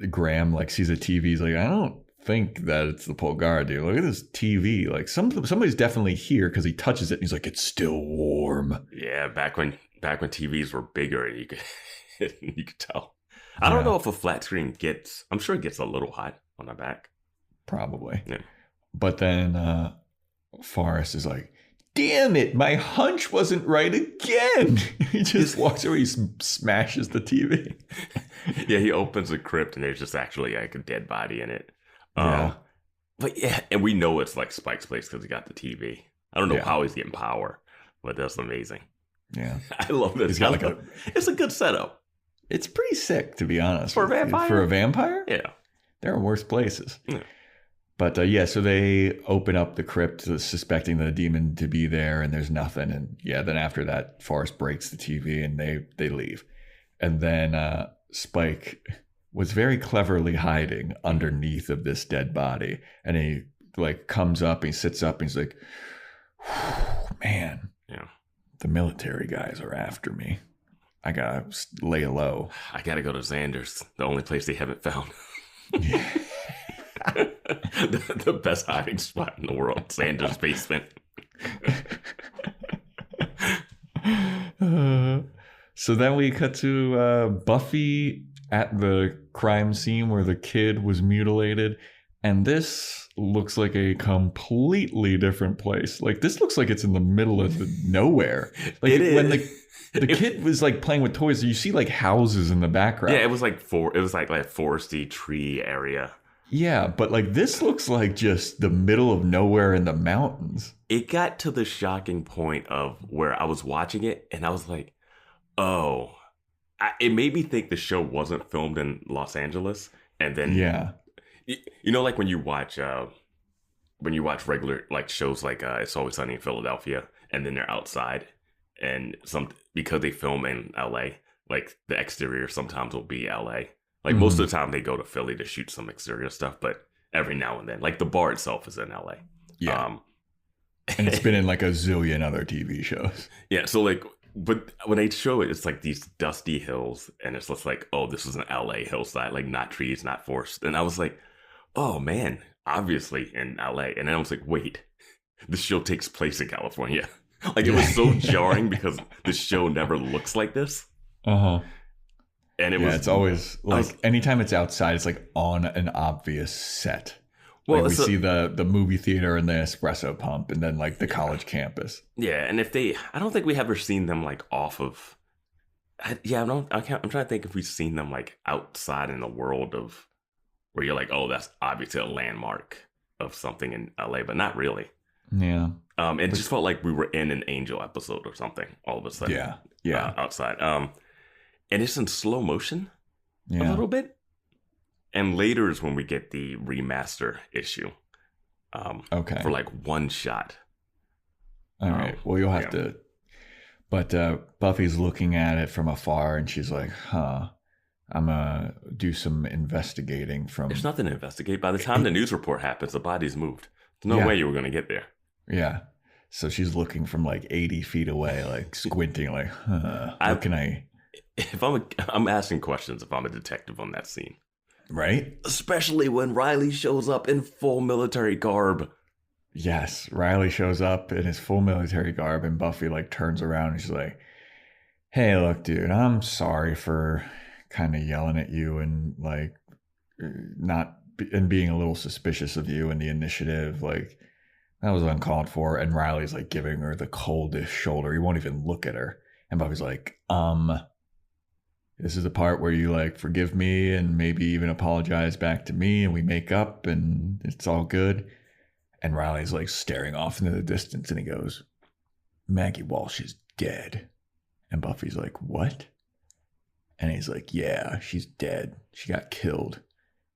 Graham like sees a TV. He's like, I don't think that it's the Polgara demon. Look at this TV. Like somebody's definitely here, because he touches it and he's like, it's still warm. Yeah, back when TVs were bigger and you could tell. I don't know if a flat screen I'm sure it gets a little hot on the back. Probably. Yeah. But then Forrest is like, damn it, my hunch wasn't right again. He just walks away, he smashes the TV. Yeah, he opens the crypt and there's just actually like a dead body in it. But yeah, and we know it's like Spike's place because he got the TV. I don't know how he's getting power, but that's amazing. Yeah. I love this. He's got it's a good setup. It's pretty sick, to be honest. For a vampire? For a vampire? Yeah. There are worse places. Yeah. But yeah, so they open up the crypt suspecting the demon to be there, and there's nothing. And yeah, then after that, Forrest breaks the TV and they leave. And then Spike was very cleverly hiding underneath of this dead body. And he like comes up, and he sits up, and he's like, man, Yeah. the military guys are after me. I gotta lay low. I gotta go to Xander's, the only place they haven't found. the best hiding spot in the world, Xander's basement. So then we cut to Buffy at the crime scene where the kid was mutilated. And this looks like a completely different place. Like, this looks like it's in the middle of nowhere. Like, It is. when the kid was like playing with toys, you see like houses in the background. Yeah, it was like foresty tree area. Yeah, but like this looks like just the middle of nowhere in the mountains. It got to the shocking point of where I was watching it and I was like, oh, it made me think the show wasn't filmed in Los Angeles. And then, Yeah. you know, like when you watch regular like shows like It's Always Sunny in Philadelphia, and then they're outside, and because they film in LA, like the exterior sometimes will be LA. Like most of the time they go to Philly to shoot some exterior stuff, but every now and then, like the bar itself is in LA. Yeah. And it's been in like a zillion other TV shows. Yeah, so like, but when they show it, it's like these dusty hills, and it's just like, oh, this is an LA hillside, like not trees, not forest. And I was like, oh man, obviously in LA. And then I was like, wait, this show takes place in California. Like it was so jarring because the show never looks like this. Uh-huh. And it's always like anytime it's outside, it's like on an obvious set. Well, like we see the movie theater and the espresso pump, and then like the college campus. Yeah, and I don't think we ever seen them like off of. I'm trying to think if we've seen them like outside in the world of where you're like, oh, that's obviously a landmark of something in LA, but not really. Yeah. It just felt like we were in an Angel episode or something all of a sudden. Yeah. Outside. And it's in slow motion a Yeah. little bit. And later is when we get the remaster issue. Okay. For like one shot. All right. Well, you'll have to. But Buffy's looking at it from afar, and she's like, huh, I'm going to do some investigating from. There's nothing to investigate. By the time the news report happens, the body's moved. There's no way you were going to get there. Yeah. So she's looking from like 80 feet away, like squinting, like, how can I? If I'm asking questions if I'm a detective on that scene. Right? Especially when Riley shows up in full military garb. Yes. Riley shows up in his full military garb, and Buffy like turns around and she's like, hey, look, dude, I'm sorry for kind of yelling at you and like being a little suspicious of you and the initiative. Like, that was uncalled for. And Riley's like giving her the coldest shoulder. He won't even look at her. And Buffy's like, this is the part where you like forgive me and maybe even apologize back to me, and we make up and it's all good. And Riley's like staring off into the distance, and he goes, Maggie Walsh is dead. And Buffy's like, what? And he's like, yeah, she's dead. She got killed.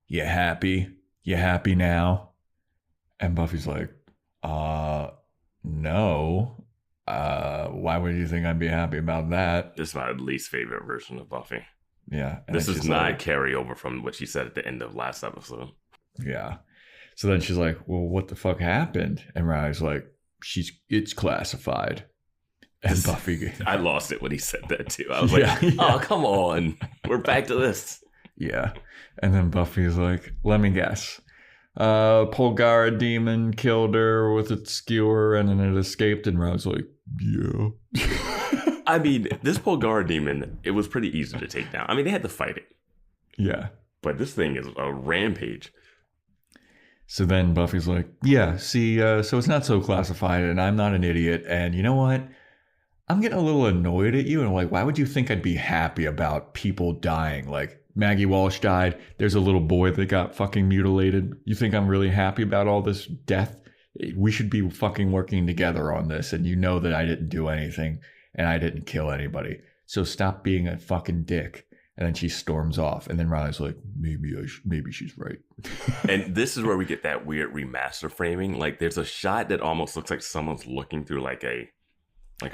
You happy? You happy now? And Buffy's like, no. Why would you think I'd be happy about that? This is my least favorite version of Buffy. Yeah. This is not a carryover from what she said at the end of last episode. Yeah. So then she's like, well, what the fuck happened? And Riley's like, it's classified. And Buffy. I lost it when he said that too. I was like, oh, come on. We're back to this. Yeah. And then Buffy's like, let me guess. Polgara demon killed her with its skewer and then it escaped. And Riley's like, yeah. I mean, this Polgara demon, it was pretty easy to take down. I mean, they had to fight it. Yeah. But this thing is a rampage. So then Buffy's like, yeah, see, so it's not so classified and I'm not an idiot. And you know what? I'm getting a little annoyed at you. And I'm like, why would you think I'd be happy about people dying? Like, Maggie Walsh died. There's a little boy that got fucking mutilated. You think I'm really happy about all this death? We should be fucking working together on this. And you know that I didn't do anything and I didn't kill anybody. So stop being a fucking dick. And then she storms off. And then Riley's like, maybe she's right. And this is where we get that weird remaster framing. Like there's a shot that almost looks like someone's looking through like a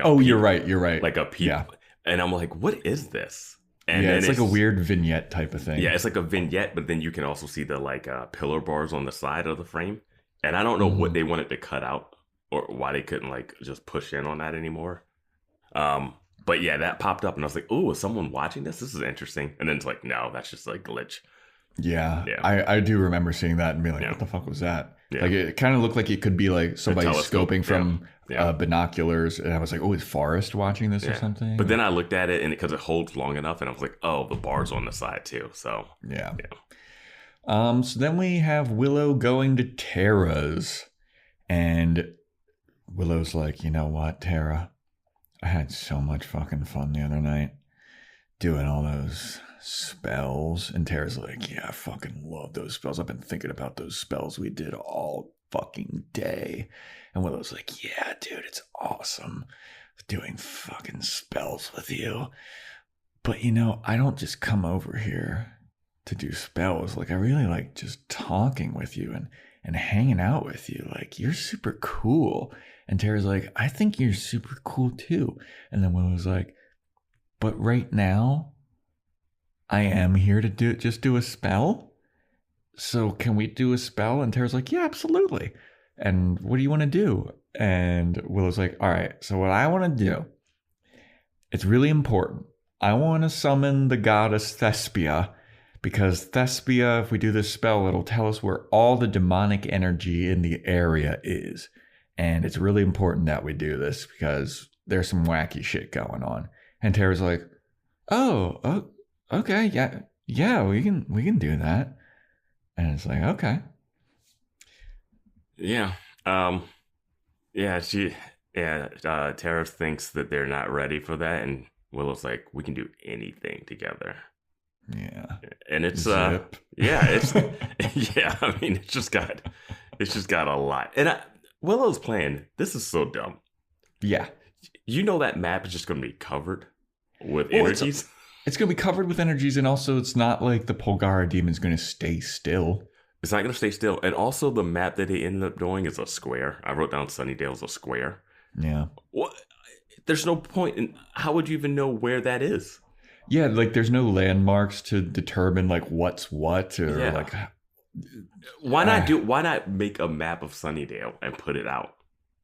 oh, peep, you're right. like a peep. Yeah. And I'm like, what is this? And yeah, it's like a weird vignette type of thing. Yeah, it's like a vignette, but then you can also see the like pillar bars on the side of the frame. And I don't know what they wanted to cut out or why they couldn't like just push in on that anymore. But yeah, that popped up and I was like, oh, is someone watching this? This is interesting. And then it's like, no, that's just like glitch. Yeah. I do remember seeing that and being like, what the fuck was that? Yeah. Like it kind of looked like it could be like somebody scoping from binoculars. And I was like, oh, is Forrest watching this or something? But then I looked at it and because it holds long enough and I was like, oh, the bar's on the side too. So yeah. So then we have Willow going to Tara's and Willow's like, you know what, Tara? I had so much fucking fun the other night doing all those spells. And Tara's like, yeah, I fucking love those spells. I've been thinking about those spells we did all fucking day. And Willow's like, yeah, dude, it's awesome doing fucking spells with you. But, you know, I don't just come over here to do spells. Like, I really like just talking with you and hanging out with you. Like, you're super cool. And Tara's like, I think you're super cool too. And then Willow's like, but right now, I am here to do a spell. So can we do a spell? And Tara's like, yeah, absolutely. And what do you want to do? And Willow's like, all right, so what I want to do, it's really important. I want to summon the goddess Thespia, because Thespia, if we do this spell, it'll tell us where all the demonic energy in the area is. And it's really important that we do this because there's some wacky shit going on. And Tara's like, oh, okay, yeah, we can do that. And it's like, okay. Yeah. Tara thinks that they're not ready for that. And Willow's like, we can do anything together. Yeah. And it's, Zip. it's, yeah, I mean, it's just got a lot. And Willow's plan, this is so dumb. Yeah. You know that map is just going to be covered with energies? It's going to be covered with energies, and also it's not like the Polgara demon's going to stay still. It's not going to stay still. And also the map that they ended up doing is a square. I wrote down Sunnydale's a square. Yeah. What? There's no point in, how would you even know where that is? Yeah, like there's no landmarks to determine like what's what or like... Why not make a map of Sunnydale and put it out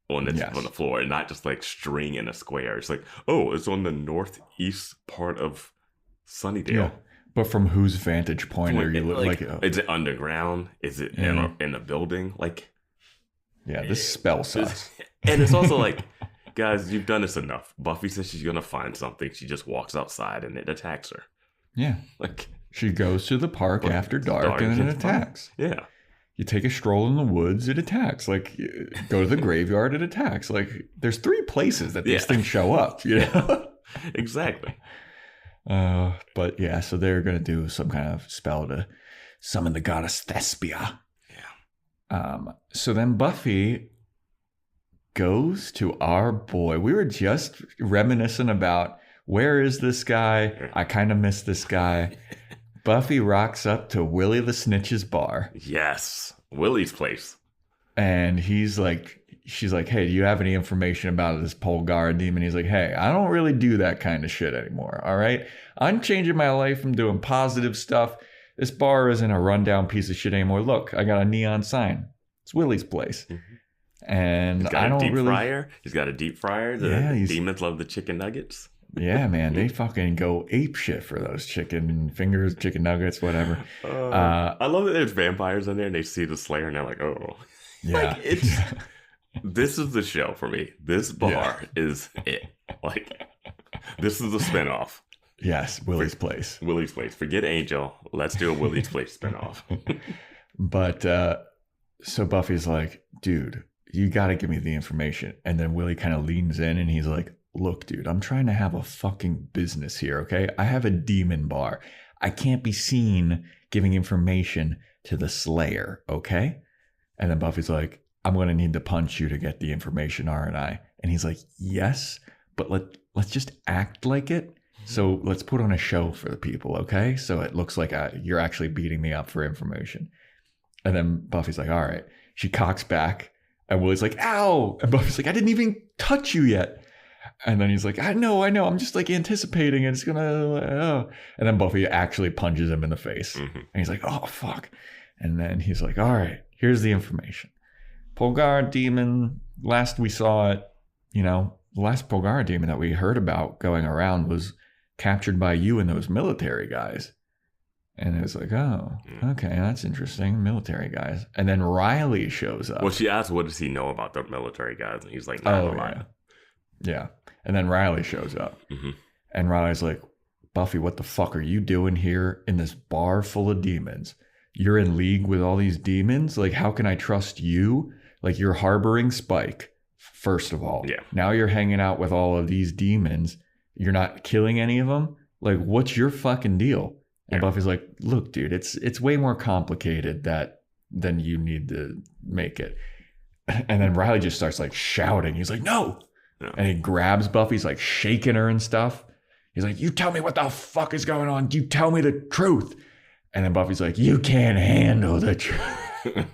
on the floor and not just like string in a square? It's like, oh, it's on the northeast part of Sunnydale. Yeah. But from whose vantage point are you like is it underground? Is it in a building? Like, yeah, this spell sucks. And it's also like, guys, you've done this enough. Buffy says she's gonna find something. She just walks outside and it attacks her. Yeah, like. She goes to the park after dark and it attacks. Yeah. You take a stroll in the woods, it attacks. Like, go to the graveyard, it attacks. Like, there's 3 places that these things show up, you know? Exactly. But yeah, so they're going to do some kind of spell to summon the goddess Thespia. Yeah. So then Buffy goes to our boy. We were just reminiscing about, where is this guy? I kind of miss this guy. Buffy rocks up to Willie the Snitch's bar. Yes, Willie's place. And she's like, hey, do you have any information about this Polgara demon? He's like, hey, I don't really do that kind of shit anymore, all right? I'm changing my life from doing positive stuff. This bar isn't a rundown piece of shit anymore. Look, I got a neon sign. It's Willie's place. Mm-hmm. And he's got a deep fryer. He's got a deep fryer. The demons love the chicken nuggets. Yeah, man, they fucking go ape shit for those chicken fingers, chicken nuggets, whatever. I love that there's vampires in there and they see the Slayer and they're like, oh. Yeah. Like, this is the show for me. This bar is it. Like, this is the spinoff. Yes, Willie's Place. Willie's Place. Forget Angel. Let's do a Willie's Place spinoff. But, so Buffy's like, dude, you got to give me the information. And then Willie kind of leans in and he's like, look, dude, I'm trying to have a fucking business here, okay? I have a demon bar. I can't be seen giving information to the Slayer, okay? And then Buffy's like, I'm going to need to punch you to get the information, aren't I? And he's like, yes, but let's just act like it So let's put on a show for the people, okay? So it looks like you're actually beating me up for information. And then Buffy's like, all right. She cocks back. And Willie's like, ow. And Buffy's like, I didn't even touch you yet. And then he's like, I know. I'm just like anticipating it's going to, oh. And then Buffy actually punches him in the face. Mm-hmm. And he's like, oh, fuck. And then he's like, all right, here's the information. Polgar demon, last we saw it, the last Polgar demon that we heard about going around was captured by you and those military guys. And it was like, oh, okay, that's interesting. Military guys. And then Riley shows up. Well, she asked, what does he know about the military guys? And he's like, not a lot. Yeah. And then Riley shows up. Mm-hmm. And Riley's like, Buffy, what the fuck are you doing here in this bar full of demons? You're in league with all these demons? Like, how can I trust you? Like, you're harboring Spike, first of all. Yeah. Now you're hanging out with all of these demons. You're not killing any of them? Like, what's your fucking deal? And Buffy's like, look, dude, it's way more complicated than you need to make it. And then Riley just starts like shouting. He's like, no. And he grabs Buffy. He's like shaking her and stuff. He's like, you tell me what the fuck is going on. You tell me the truth. And then Buffy's like, you can't handle the truth.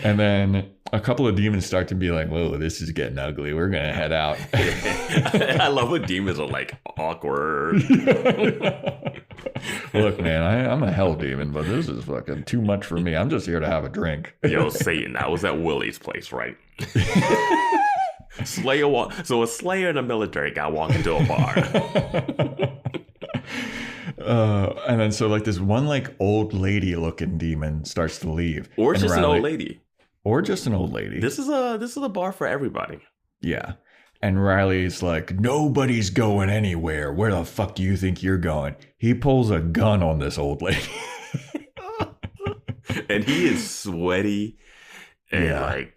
And then a couple of demons start to be like, whoa, this is getting ugly. We're going to head out. I love when demons are like awkward. Look, man, I'm a hell demon, but this is fucking too much for me. I'm just here to have a drink. Yo, Satan, I was at Willie's place, right? So a Slayer and a military guy walk into a bar. And then so like this one like old lady looking demon starts to leave. Or just an old lady. Or just an old lady. This is a bar for everybody. Yeah. And Riley's like, nobody's going anywhere. Where the fuck do you think you're going? He pulls a gun on this old lady. And he is sweaty. And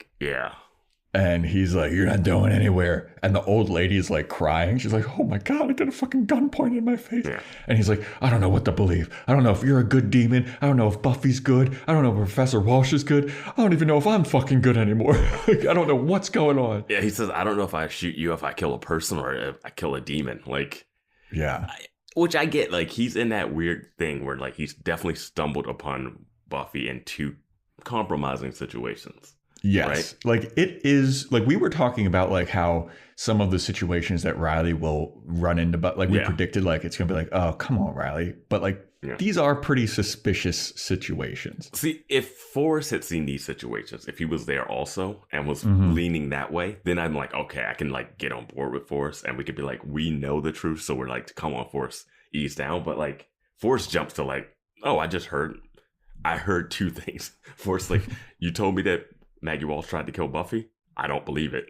And he's like, you're not going anywhere. And the old lady is like crying. She's like, oh my God, I got a fucking gun pointed in my face. Yeah. And he's like, I don't know what to believe. I don't know if you're a good demon. I don't know if Buffy's good. I don't know if Professor Walsh is good. I don't even know if I'm fucking good anymore. Like, I don't know what's going on. Yeah, he says, I don't know if I shoot you, if I kill a person or if I kill a demon. Like, yeah. Which I get. Like, he's in that weird thing where like he's definitely stumbled upon Buffy in two compromising situations. Yes. Right? Like it is like we were talking about like how some of the situations that Riley will run into, but like we predicted, like it's going to be like, oh, come on, Riley. But like these are pretty suspicious situations. See, if Forrest had seen these situations, if he was there also and was leaning that way, then I'm like, okay, I can like get on board with Forrest and we could be like, we know the truth. So we're like, come on, Forrest, ease down. But like Forrest jumps to like, oh, I heard two things. Forrest, like, you told me that Maggie Walsh tried to kill Buffy. I don't believe it.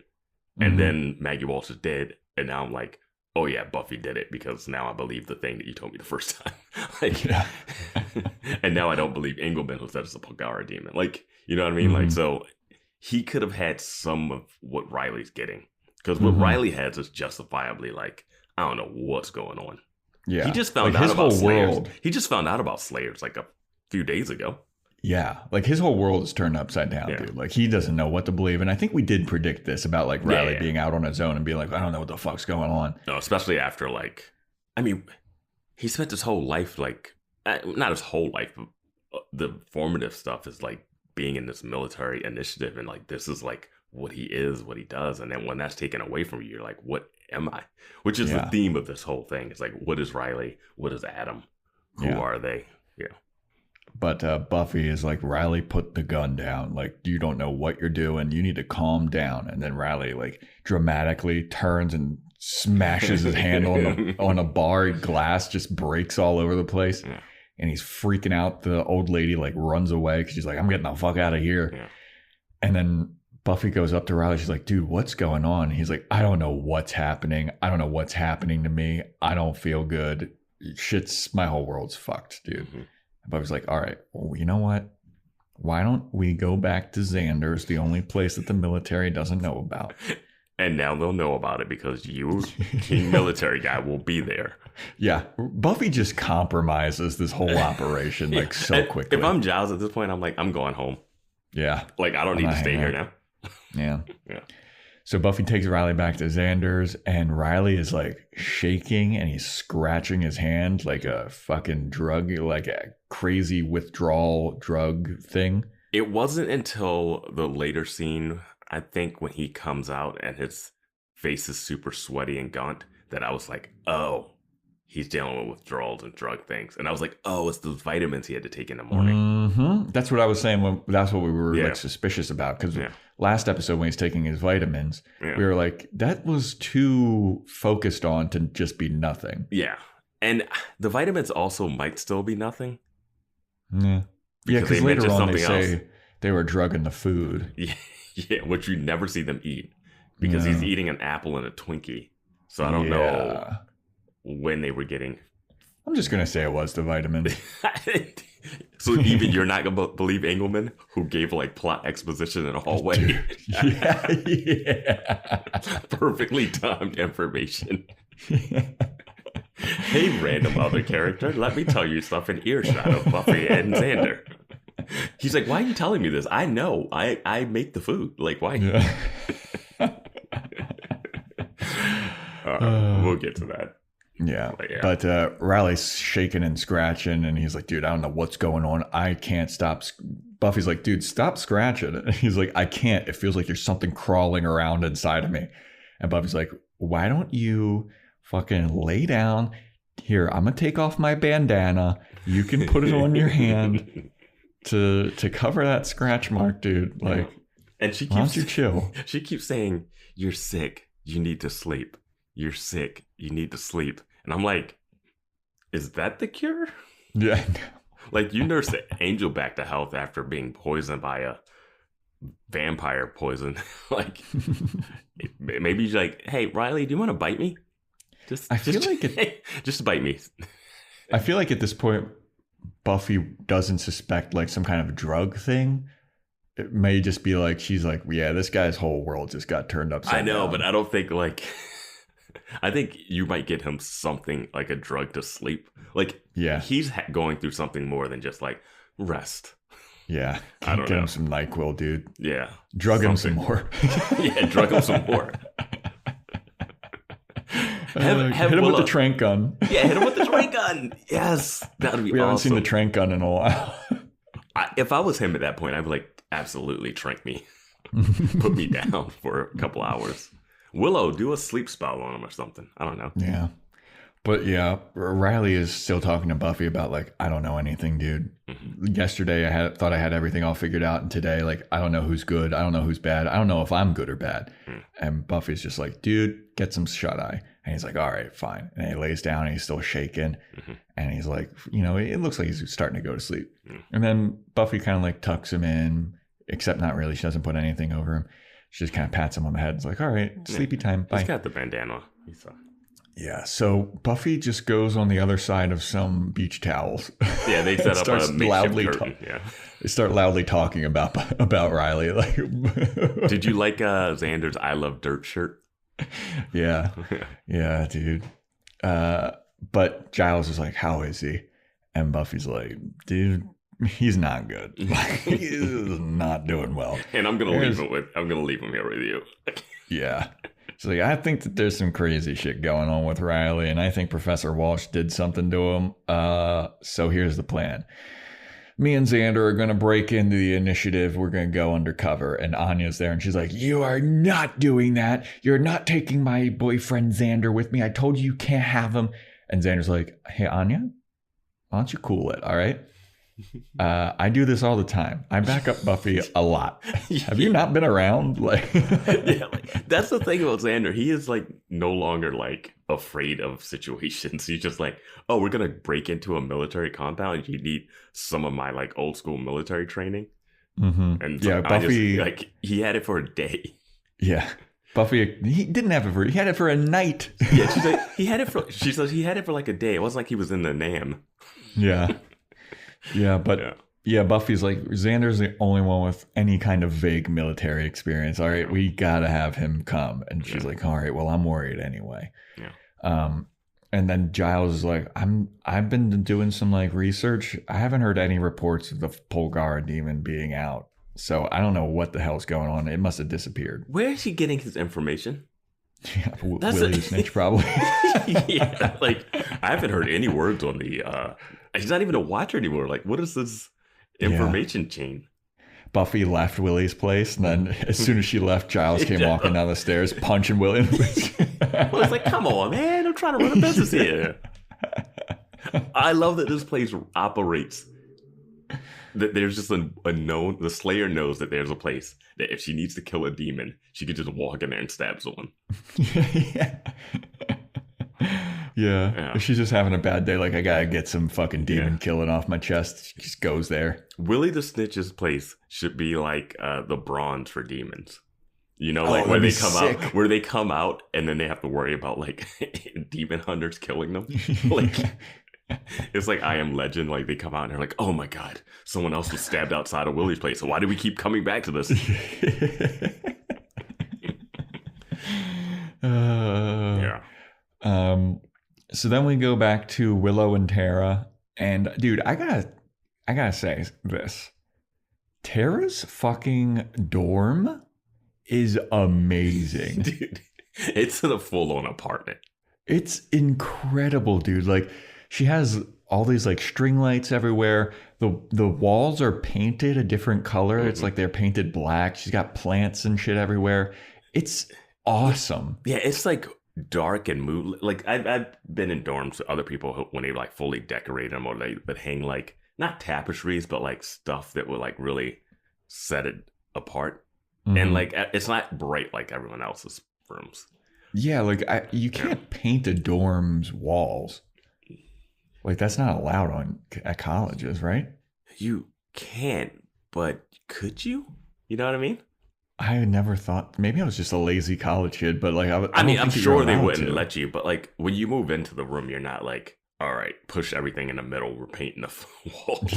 And then Maggie Walsh is dead. And now I'm like, oh yeah, Buffy did it because now I believe the thing that you told me the first time. Like, and now I don't believe Engelman who said it's a Polgara demon. Like, you know what I mean? Like, so he could have had some of what Riley's getting. Because what Riley has is justifiably like, I don't know what's going on. Yeah. He just found out about Slayers. He just found out about Slayers like a few days ago. Yeah, like his whole world is turned upside down, dude. Like he doesn't know what to believe. And I think we did predict this about like Riley being out on his own and being like, I don't know what the fuck's going on. No, especially after like, I mean, he spent his whole life like, not his whole life, but the formative stuff is like being in this military initiative. And like, this is like what he is, what he does. And then when that's taken away from you, you're like, what am I? Which is the theme of this whole thing. It's like, what is Riley? What is Adam? Who are they? Yeah. But Buffy is like, Riley, put the gun down. Like, you don't know what you're doing. You need to calm down. And then Riley like dramatically turns and smashes his hand on a bar. Glass just breaks all over the place. Yeah. And he's freaking out. The old lady like runs away because she's like, I'm getting the fuck out of here. Yeah. And then Buffy goes up to Riley. She's like, dude, what's going on? He's like, I don't know what's happening. I don't know what's happening to me. I don't feel good. My whole world's fucked, dude. Buffy's like, all right, well, you know what? Why don't we go back to Xander's, the only place that the military doesn't know about? And now they'll know about it because you, King Military Guy, will be there. Yeah. Buffy just compromises this whole operation like so quickly. If I'm Giles at this point, I'm like, I'm going home. Yeah. Like, I don't need to stay here now. Yeah. Yeah. So Buffy takes Riley back to Xander's, and Riley is like shaking and he's scratching his hand like a fucking drug, like a crazy withdrawal drug thing. It wasn't until the later scene, I think, when he comes out and his face is super sweaty and gaunt, that I was like, oh, he's dealing with withdrawals and drug things. And I was like, oh, it's those vitamins he had to take in the morning. Mm-hmm. That's what I was saying. That's what we were like suspicious about. Because last episode when he's taking his vitamins, we were like, that was too focused on to just be nothing. Yeah. And the vitamins also might still be nothing. Yeah. Because later on they say else. They were drugging the food. Yeah, which you never see them eat. Because he's eating an apple and a Twinkie. So I don't know when they were getting. I'm just going to say it was the vitamins. So even you're not going to believe Engelman, who gave like plot exposition in a hallway? Dude, yeah. Perfectly timed information. Hey, random other character, let me tell you stuff in earshot of Buffy and Xander. He's like, why are you telling me this? I know. I make the food. Like, why? Yeah. We'll get to that. Yeah. But Riley's shaking and scratching, and he's like, dude, I don't know what's going on. I can't stop. Buffy's like, dude, stop scratching. And he's like, I can't. It feels like there's something crawling around inside of me. And Buffy's like, why don't you fucking lay down? Here, I'm going to take off my bandana. You can put it on your hand to cover that scratch mark, dude. Like, and she why don't you chill? She keeps saying, you're sick. You need to sleep. You're sick. You need to sleep. And I'm like, is that the cure? Yeah. Like, you nursed Angel back to health after being poisoned by a vampire poison. Like, maybe you're like, hey, Riley, do you want to bite me? Just bite me. I feel like at this point, Buffy doesn't suspect like some kind of drug thing. It may just be like, she's like, yeah, this guy's whole world just got turned upside down. But I don't think like, I think you might get him something like a drug to sleep. Like, he's going through something more than just like rest. Yeah. I don't get know. him some NyQuil, dude. Yeah. Drug him some more. Yeah, drug him some more. Hit him with the trank gun. Yeah, hit him with the trank gun. Yes. That would be awesome. We haven't seen the trank gun in a while. If I was him at that point, I'd be like, absolutely trank me. Put me down for a couple hours. Willow, do a sleep spell on him or something. I don't know. Yeah. But yeah, Riley is still talking to Buffy about like, I don't know anything, dude. Mm-hmm. Yesterday I thought I had everything all figured out, and today like I don't know who's good, I don't know who's bad, I don't know if I'm good or bad. And Buffy's just like, dude, get some shut eye. And he's like, all right, fine. And he lays down and he's still shaking. And he's like, you know, it looks like he's starting to go to sleep. And then Buffy kind of like tucks him in, except not really. She doesn't put anything over him. She just kind of pats him on the head. It's like, all right, sleepy time. Bye. He's got the bandana. Yeah, so Buffy just goes on the other side of some beach towels. Yeah, they set up a makeshift curtain. They start loudly talking about Riley. Like, did you like Xander's "I Love Dirt" shirt? Yeah, dude. But Giles is like, "How is he?" And Buffy's like, "Dude, he's not good. Like, he's not doing well." And I'm gonna leave him here with you. Yeah. So like, I think that there's some crazy shit going on with Riley, and I think Professor Walsh did something to him. So here's the plan. Me and Xander are going to break into the initiative. We're going to go undercover. And Anya's there, and she's like, you are not doing that. You're not taking my boyfriend Xander with me. I told you can't have him. And Xander's like, hey, Anya, why don't you cool it, all right? I do this all the time. I back up Buffy a lot. Have you not been around? Like, that's the thing about Xander. He is like no longer like afraid of situations. He's just like, oh, we're gonna break into a military compound. You need some of my like old school military training. And so Buffy, like, he had it for a day. Yeah. Buffy, he didn't have it for. He had it for a night. Yeah, she's like, he had it for. She says he had it for like a day. It wasn't like he was in the NAM. Yeah. Yeah, but Buffy's like, Xander's the only one with any kind of vague military experience. All right, we gotta have him come. And she's like, all right, well, I'm worried anyway. Yeah. And then Giles is like, I've been doing some like research. I haven't heard any reports of the Polgara demon being out So I don't know what the hell's going on. It must have disappeared. Where is he getting his information? Yeah, Willie the Snitch, probably. Yeah, like, I haven't heard any words on the... he's not even a watcher anymore. Like, what is this information chain? Buffy left Willie's place, and then as soon as she left, Giles came walking down the stairs, punching Willie in the face. Well, it's like, come on, man. I'm trying to run a business here. I love that this place operates. That there's just a known... The Slayer knows that there's a place that if she needs to kill a demon, she could just walk in there and stab someone. Yeah. If she's just having a bad day, like, I gotta get some fucking demon killing off my chest, she just goes there. Willie the Snitch's place should be like the bronze for demons. You know, like where they come out and then they have to worry about like demon hunters killing them. Like, it's like I Am Legend. Like, they come out and they're like, oh my God, someone else was stabbed outside of Willie's place. So why do we keep coming back to this? Yeah. So then we go back to Willow and Tara, and dude, I gotta say this. Tara's fucking dorm is amazing. Dude, it's in a full-on apartment. It's incredible, dude. Like, she has all these like string lights everywhere. The walls are painted a different color. Mm-hmm. It's like they're painted black. She's got plants and shit everywhere. It's awesome. Yeah, it's like dark and mood. Like, I've been in dorms with other people who, when they like fully decorate them, or they would hang like not tapestries, but like stuff that would like really set it apart. Mm-hmm. And like, it's not bright like everyone else's rooms. Yeah, like you can't paint a dorm's walls. Like, that's not allowed at colleges, right? You can't, but could you? You know what I mean? I never thought. Maybe I was just a lazy college kid, but like, I mean, I'm sure they wouldn't let you. But like, when you move into the room, you're not like, all right, push everything in the middle. We're painting the walls.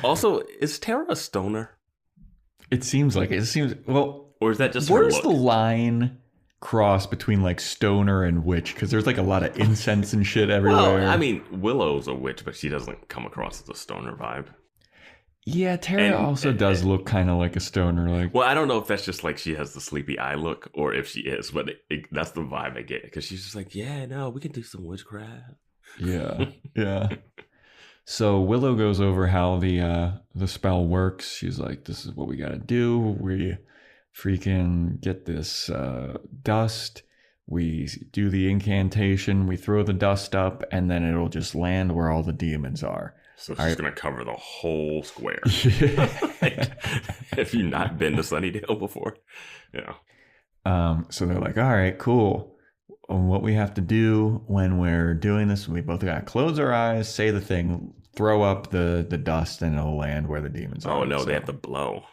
Also, is Tara a stoner? It seems like it. It seems, well, or is that just where's her look? The line cross between like stoner and witch? Because there's like a lot of incense and shit everywhere. Well, I mean, Willow's a witch, but she doesn't come across as a stoner vibe. Yeah, Tara also does look kind of like a stoner. Like, well, I don't know if that's just like she has the sleepy eye look, or if she is, but that's the vibe I get, because she's just like, yeah, no, we can do some witchcraft. Yeah, yeah. So Willow goes over how the spell works. She's like, this is what we got to do. We freaking get this dust. We do the incantation. We throw the dust up, and then it'll just land where all the demons are. So she's going to cover the whole square. Like, have you not been to Sunnydale before? Yeah. So they're like, all right, cool. What we have to do when we're doing this, we both got to close our eyes, say the thing, throw up the dust, and it'll land where the demons are. Oh, no, they have to blow.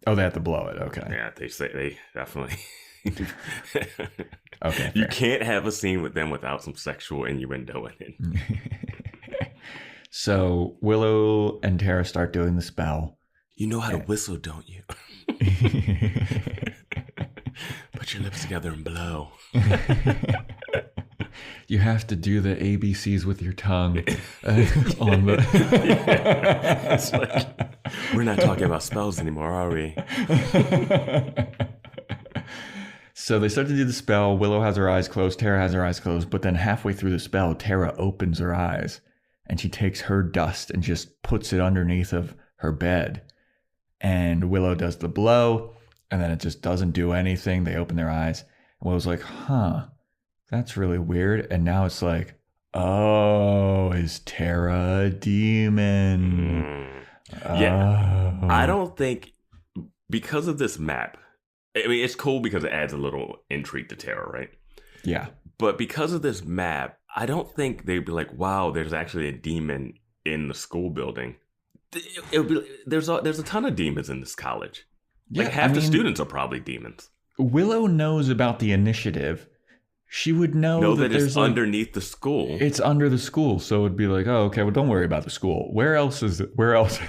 Oh, they have to blow it. Okay. Yeah, they definitely... Okay. You can't have a scene with them without some sexual innuendo in it. So Willow and Tara start doing the spell. You know how to whistle, don't you? Put your lips together and blow. You have to do the ABCs with your tongue. On the... Yeah, it's like, we're not talking about spells anymore, are we? So they start to do the spell. Willow has her eyes closed. Tara has her eyes closed. But then halfway through the spell, Tara opens her eyes. And she takes her dust and just puts it underneath of her bed. And Willow does the blow. And then it just doesn't do anything. They open their eyes. And Willow's like, huh, that's really weird. And now it's like, oh, is Tara a demon? Yeah. I don't think, because of this map, I mean, it's cool because it adds a little intrigue to Tara, right? Yeah. But because of this map, I don't think they'd be like, wow, there's actually a demon in the school building. It would be, there's a ton of demons in this college. Like, half the students are probably demons. Willow knows about the initiative. She would know that it's underneath the school. It's under the school, so it'd be like, oh, okay, well, don't worry about the school. Where else is it? Where else?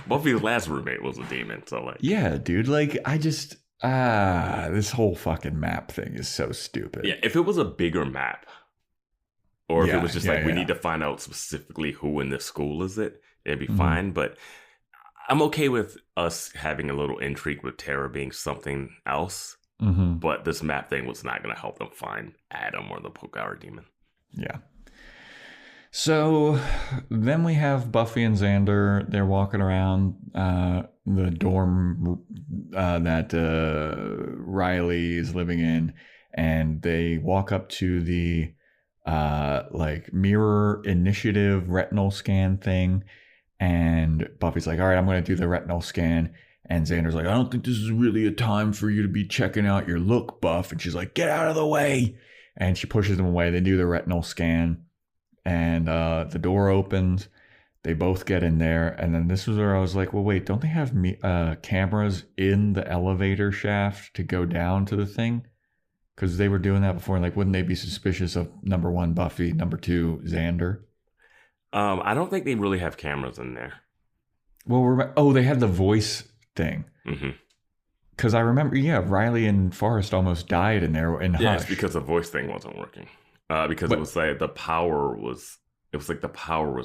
Buffy's last roommate was a demon, so like, yeah, dude. Like, I just this whole fucking map thing is so stupid. Yeah, if it was a bigger map, Or if it was just we need to find out specifically who in this school is it, it'd be fine. But I'm okay with us having a little intrigue with Tara being something else. But this map thing was not going to help them find Adam or the Pokara demon. Yeah. So then we have Buffy and Xander. They're walking around the dorm that Riley is living in, and they walk up to the mirror initiative retinal scan thing, and Buffy's like, all right, I'm going to do the retinal scan. And Xander's like, I don't think this is really a time for you to be checking out your look, Buff. And she's like, get out of the way. And she pushes them away. They do the retinal scan. And the door opens. They both get in there. And then this was where I was like, well, wait, don't they have cameras in the elevator shaft to go down to the thing? Because they were doing that before. And like, wouldn't they be suspicious of number one, Buffy, number two, Xander? I don't think they really have cameras in there. Well, they had the voice thing. Because I remember, Riley and Forrest almost died in there in Hush. Yeah, it's because the voice thing wasn't working. Because it was like the power was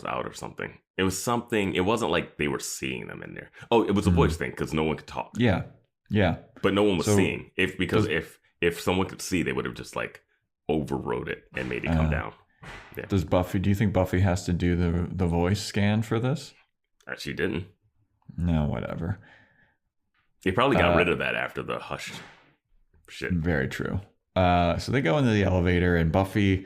out or something. It was something, it wasn't like they were seeing them in there. Oh, it was a voice thing because no one could talk. Yeah. But no one was seeing. If someone could see, they would have just like overrode it and made it come down. Yeah. Do you think Buffy has to do the voice scan for this? She didn't. No, whatever. They probably got rid of that after the Hush shit. Very true. So they go into the elevator, and Buffy,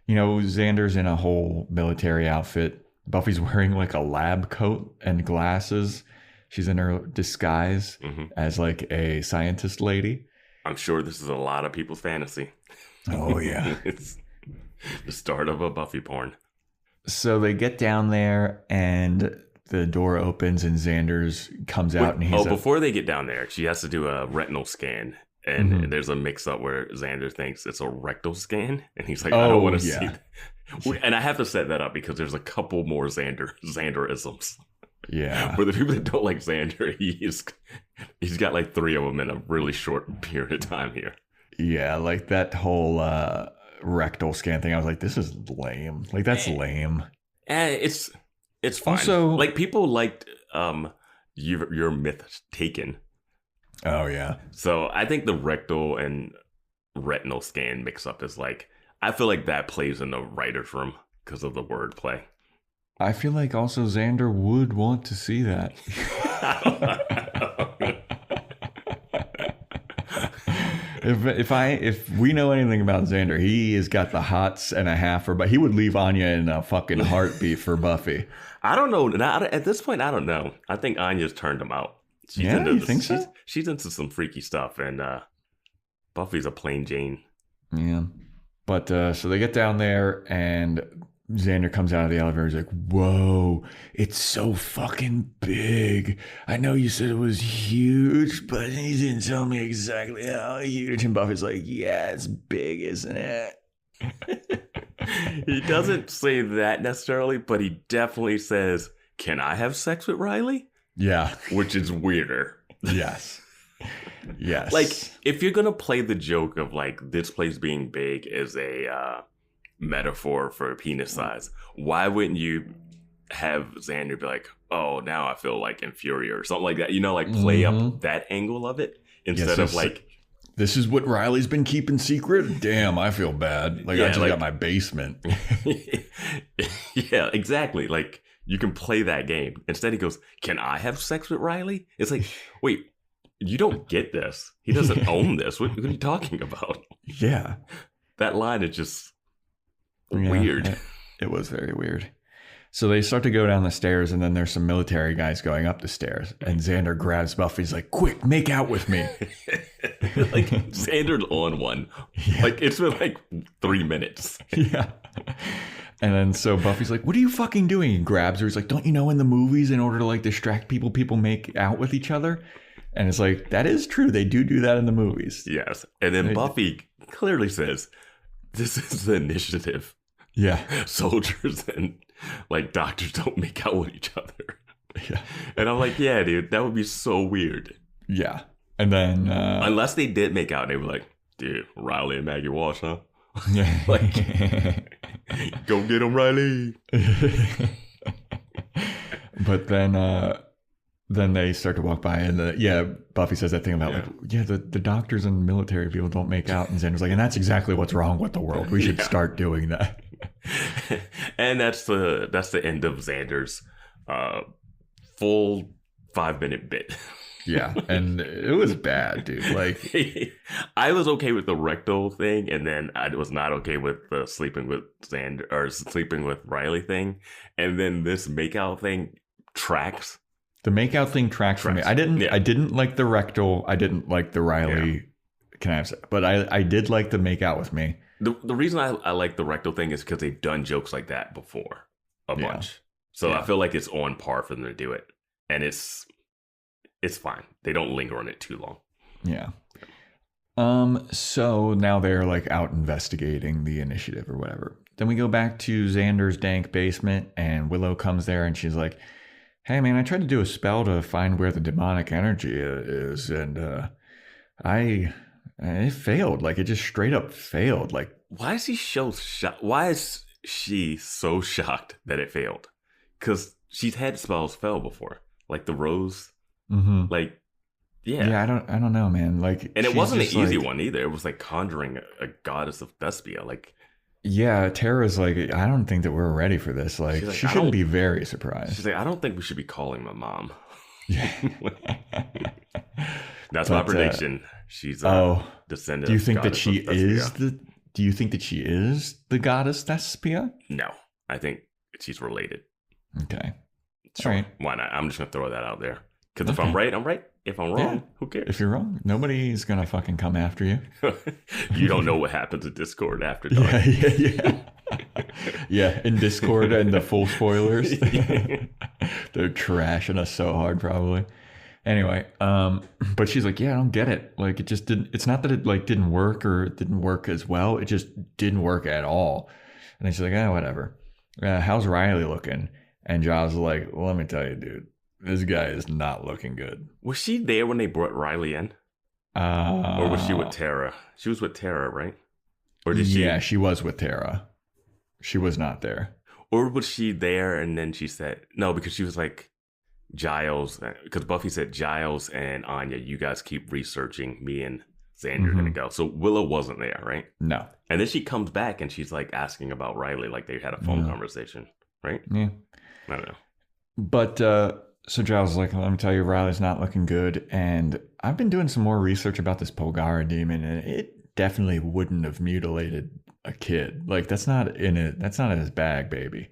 Xander's in a whole military outfit. Buffy's wearing like a lab coat and glasses. She's in her disguise as like a scientist lady. I'm sure this is a lot of people's fantasy. Oh, yeah. It's the start of a Buffy porn. So they get down there, and the door opens, and Xander's comes out. Before they get down there, she has to do a retinal scan. And there's a mix-up where Xander thinks it's a rectal scan. And he's like, I don't want to see that. And I have to set that up because there's a couple more Xanderisms. Yeah. For the people that don't like Xander, he's got like 3 of them in a really short period of time here. Yeah, like that whole rectal scan thing. I was like, this is lame. Like, that's lame. It's fine. Also, like, people liked your myth Taken. Oh, yeah. So I think the rectal and retinal scan mix up is like, I feel like that plays in the writer's room because of the wordplay. I feel like also Xander would want to see that. If we know anything about Xander, he has got the hots and a halfer, but he would leave Anya in a fucking heartbeat for Buffy. I don't know. At this point, I don't know. I think Anya's turned him out. You think so? She's into some freaky stuff, and Buffy's a plain Jane. Yeah. But so they get down there, and Xander comes out of the elevator. He's like, whoa, it's so fucking big. I know you said it was huge, but he didn't tell me exactly how huge. And Buffy's like, yeah, it's big, isn't it? He doesn't say that necessarily, but he definitely says, can I have sex with Riley? Yeah. Which is weirder. Yes. Yes. Like, if you're going to play the joke of, like, this place being big is a metaphor for penis size, why wouldn't you have Xander be like, oh, now I feel, like, inferior or something like that? Like, play up that angle of it instead of, like... This is what Riley's been keeping secret? Damn, I feel bad. Like, I just got my basement. Yeah, exactly. Like, you can play that game. Instead, he goes, can I have sex with Riley? It's like, wait, you don't get this. He doesn't own this. What are you talking about? Yeah. That line is just weird. It was very weird. So they start to go down the stairs, and then there's some military guys going up the stairs. And Xander grabs Buffy. He's like, quick, make out with me. Like, Xander's on one. Yeah. Like, it's been like 3 minutes. Yeah. And then so Buffy's like, what are you fucking doing? He grabs her. He's like, don't you know in the movies, in order to like distract people make out with each other? And it's like, that is true. They do that in the movies. Yes. And then Buffy clearly says, this is the initiative. Yeah. Soldiers and like doctors don't make out with each other. Yeah. And I'm like, yeah, dude, that would be so weird. Yeah. And then unless they did make out, they were like, dude, Riley and Maggie Walsh, huh? Yeah. Like Go get him, Riley. But then they start to walk by, and Buffy says that thing about the doctors and military people don't make out, and Xander's like, and that's exactly what's wrong with the world. We should start doing that. And that's the end of Xander's full 5-minute bit. Yeah, and it was bad, dude. Like, I was okay with the rectal thing, and then I was not okay with the sleeping with Riley thing, and then this makeout thing tracks. The makeout thing tracks for me. I didn't like the rectal. I didn't like the Riley. Can I have? But I did like the makeout with me. The reason I like the rectal thing is because they've done jokes like that before a bunch, so I feel like it's on par for them to do it, and it's fine. They don't linger on it too long. Yeah. So now they're like out investigating the initiative or whatever. Then we go back to Xander's dank basement, and Willow comes there, and she's like, hey man, I tried to do a spell to find where the demonic energy is, and it failed. Like, it just straight up failed. Like, why is he so shocked? Why is she so shocked that it failed? Because she's had spells fail before, like the rose. Mm-hmm. Like, yeah, I don't know, man. Like, and it wasn't an easy one either. It was like conjuring a goddess of Thespia. Like, yeah, Tara's like, I don't think that we're ready for this. Like, she shouldn't be very surprised. She's like, I don't think we should be calling my mom. Yeah. That's my prediction. She's descendant. Do you think that she is Do you think that she is the goddess Thespia? No, I think she's related. Okay. So all right. Why not? I'm just gonna throw that out there. Because if I'm right, I'm right. If I'm wrong, who cares? If you're wrong, nobody's gonna fucking come after you. You don't know what happens at Discord after dark. Yeah, in Discord and the full spoilers. They're trashing us so hard, probably. Anyway, but she's like, yeah, I don't get it. Like, it just didn't. It's not that it like didn't work or it didn't work as well. It just didn't work at all. And then she's like, whatever. How's Riley looking? And Giles is like, well, let me tell you, dude. This guy is not looking good. Was she there when they brought Riley in? Or was she with Tara? She was with Tara, right? Or did she? Yeah, she was with Tara. She was not there. Or was she there and then she said, no, because she was like, Giles, because Buffy said, Giles and Anya, you guys keep researching. Me and Xander are going to go. So Willow wasn't there, right? No. And then she comes back and she's like asking about Riley, like they had a phone conversation, right? Yeah. I don't know. But, so Giles is like, let me tell you, Riley's not looking good. And I've been doing some more research about this Polgara demon, and it definitely wouldn't have mutilated a kid. Like, that's not in it. That's not in his bag, baby.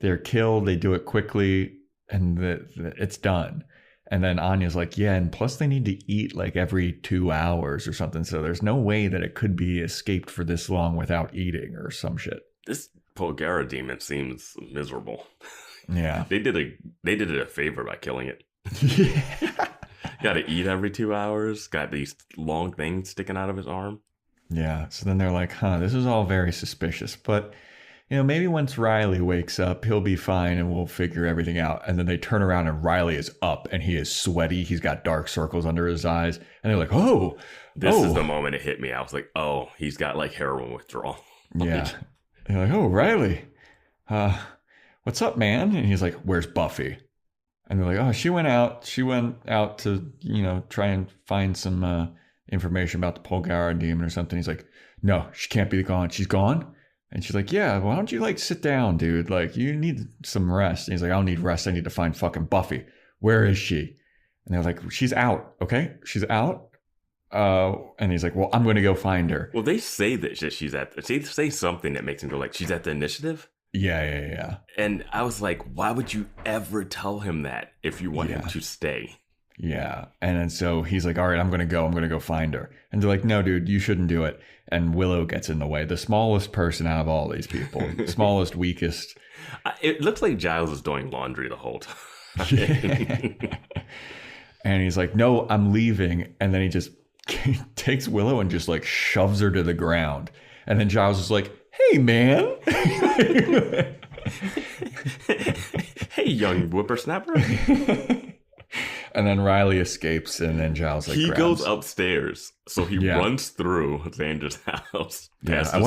They're killed. They do it quickly, and it's done. And then Anya's like, yeah, and plus they need to eat like every 2 hours or something. So there's no way that it could be escaped for this long without eating or some shit. This Polgara demon seems miserable. Yeah. They did it a favor by killing it. Yeah. Got to eat every 2 hours. Got these long things sticking out of his arm. Yeah. So then they're like, this is all very suspicious. But, maybe once Riley wakes up, he'll be fine and we'll figure everything out. And then they turn around and Riley is up and he is sweaty. He's got dark circles under his eyes. And they're like, This is the moment it hit me. I was like, oh, he's got like heroin withdrawal. Yeah. They're like, Riley, what's up, man? And he's like, where's Buffy? And they're like, she went out. She went out to, try and find some information about the Polgara demon or something. He's like, no, she can't be gone. She's gone? And she's like, yeah, why don't you sit down, dude? Like, you need some rest. And he's like, I don't need rest. I need to find fucking Buffy. Where is she? And they're like, she's out. Okay, she's out. And he's like, well, I'm going to go find her. Well, they say that she's they say something that makes him go like, she's at the initiative. Yeah. And I was like, why would you ever tell him that if you want him to stay? Yeah. And then so he's like, all right, I'm going to go find her. And they're like, no, dude, you shouldn't do it. And Willow gets in the way. The smallest person out of all these people. Smallest, weakest. It looks like Giles is doing laundry the whole time. And he's like, no, I'm leaving. And then he just takes Willow and just shoves her to the ground. And then Giles is like, hey, man. Hey, young whippersnapper. And then Riley escapes, and then Giles he goes upstairs, so he runs through Xander's house. Yeah, I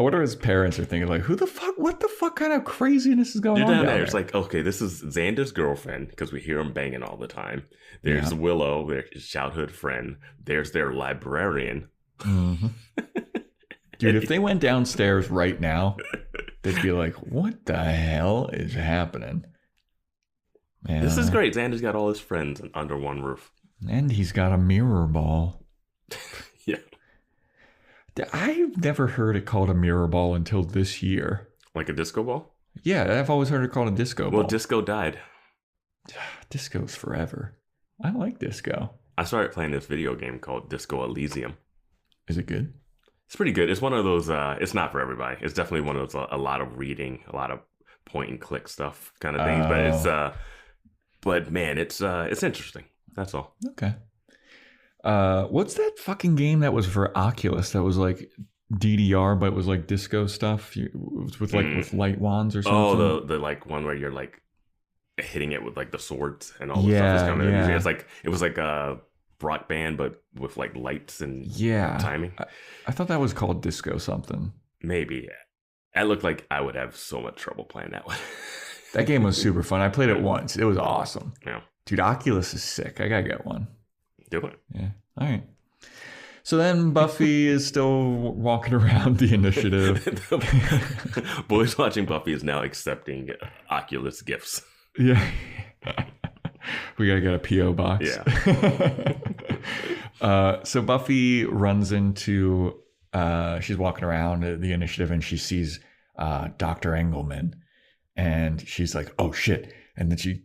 wonder his parents are thinking, like, what the fuck kind of craziness is going on down there? It's like, okay, this is Xander's girlfriend, because we hear him banging all the time. There's Willow, their childhood friend. There's their librarian. Mm-hmm. Dude, if they went downstairs right now, they'd be like, what the hell is happening? Man. This is great. Xander's got all his friends under one roof. And he's got a mirror ball. Yeah. I've never heard it called a mirror ball until this year. Like a disco ball? Yeah, I've always heard it called a disco ball. Well, disco died. Disco's forever. I like disco. I started playing this video game called Disco Elysium. Is it good? It's pretty good. It's one of those, it's not for everybody. It's definitely one of those, a lot of reading, a lot of point and click stuff kind of things. But it's, but man, it's interesting. That's all. Okay. What's that fucking game that was for Oculus that was like DDR, but it was like disco stuff with with light wands or something? Oh, the like one where you're like hitting it with like the swords and all the stuff is coming. Yeah. It's like, it was like a rock band, but with like lights and timing. I thought that was called disco something. Maybe. It looked like I would have so much trouble playing that one. That game was super fun. I played it once. It was awesome. Yeah. Dude, Oculus is sick. I gotta get one. Do it. Yeah. All right. So then Buffy is still walking around the initiative. Boys Watching Buffy is now accepting Oculus gifts. Yeah. We gotta get a P.O. box. Yeah. So Buffy runs into, she's walking around the initiative and she sees Dr. Engelman. And she's like, oh shit. And then she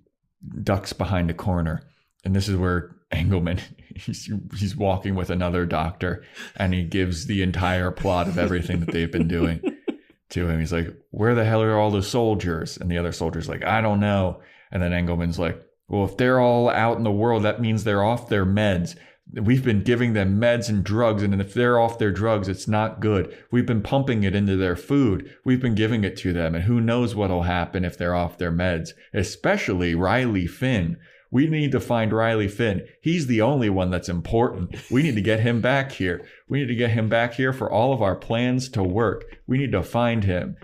ducks behind a corner. And this is where Engelman, he's walking with another doctor. And he gives the entire plot of everything that they've been doing to him. He's like, where the hell are all the soldiers? And the other soldier's like, I don't know. And then Engelman's like, well, if they're all out in the world, that means they're off their meds. We've been giving them meds and drugs, and if they're off their drugs, it's not good. We've been pumping it into their food. We've been giving it to them, and who knows what'll happen if they're off their meds, especially Riley Finn. We need to find Riley Finn. He's the only one that's important. We need to get him back here. We need to get him back here for all of our plans to work. We need to find him.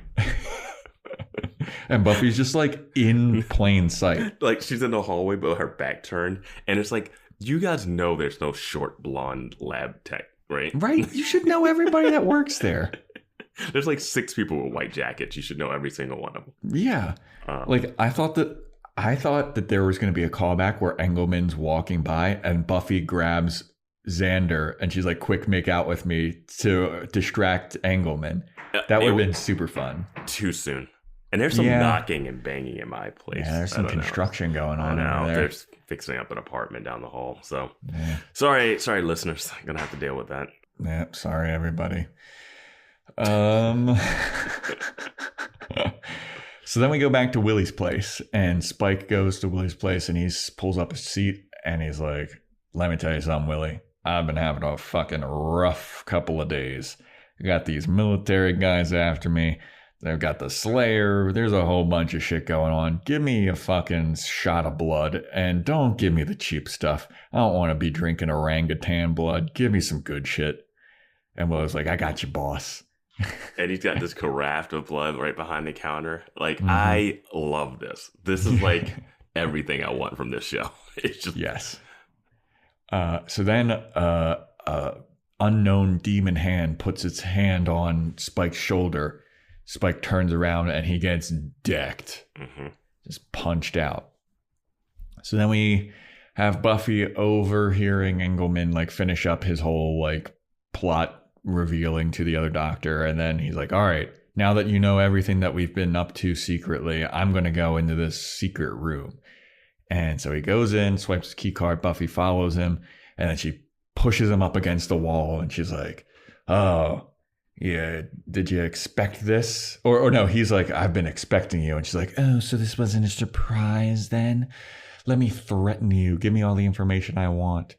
And Buffy's just like in plain sight. Like she's in the hallway, but her back turned. And it's like, you guys know there's no short blonde lab tech, right? Right. You should know everybody that works there. There's like 6 people with white jackets. You should know every single one of them. Yeah. Like I thought that there was going to be a callback where Engelman's walking by and Buffy grabs Xander and she's like, quick, make out with me to distract Engelman. That would have been super fun. Too soon. And there's some knocking and banging in my place. Yeah, there's some construction going on over there. They're fixing up an apartment down the hall. So sorry, listeners. I'm going to have to deal with that. Yeah, sorry, everybody. So then we go back to Willie's place, and Spike goes to Willie's place, and he pulls up a seat, and he's like, let me tell you something, Willie. I've been having a fucking rough couple of days. I got these military guys after me. They've got the Slayer. There's a whole bunch of shit going on. Give me a fucking shot of blood, and don't give me the cheap stuff. I don't want to be drinking orangutan blood. Give me some good shit. And Willow's like, I got you, boss. And he's got this carafe of blood right behind the counter. Like, I love this. This is like everything I want from this show. It's just... Yes. So then unknown demon hand puts its hand on Spike's shoulder. Spike turns around and he gets decked. Just punched out. So then we have Buffy overhearing Engelman like finish up his whole like plot revealing to the other doctor, and then he's like, all right, now that you know everything that we've been up to secretly, I'm going to go into this secret room. And so he goes in, swipes his key card, Buffy follows him, and then she pushes him up against the wall, and she's like, oh yeah, did you expect this? Or no, he's like, I've been expecting you. And she's like, oh, so this wasn't a surprise then? Let me threaten you, give me all the information I want.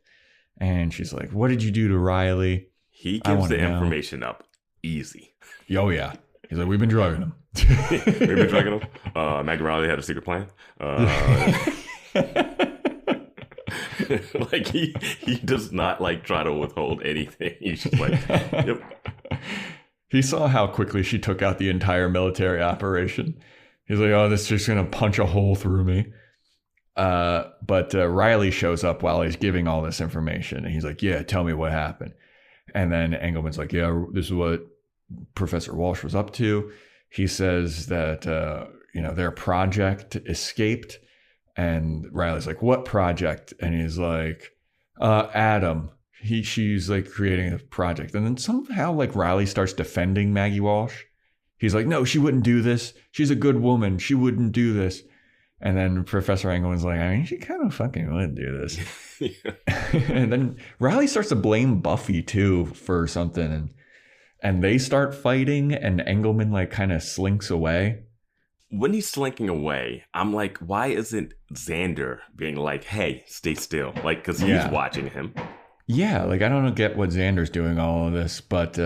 And she's like, what did you do to Riley? He gives the information up easy. Oh, yeah. He's like, we've been drugging him. We've been drugging him. Maggie Riley had a secret plan. Like he does not like try to withhold anything. He's just like, yep. He saw how quickly she took out the entire military operation. He's like, oh, this is just going to punch a hole through me. But Riley shows up while he's giving all this information. And he's like, yeah, tell me what happened. And then Engelman's like, yeah, this is what Professor Walsh was up to. He says that, their project escaped. And Riley's like, what project? And he's like, Adam. She's like creating a project. And then somehow like Riley starts defending Maggie Walsh. He's like, no, she wouldn't do this. She's a good woman. She wouldn't do this. And then Professor Engelman's like, I mean, she kind of fucking would do this. And then Riley starts to blame Buffy too for something. And they start fighting and Engelman like kind of slinks away. When he's slinking away, I'm like, why isn't Xander being like, hey, stay still? Like, because he's watching him. Yeah, like I don't get what Xander's doing all of this, but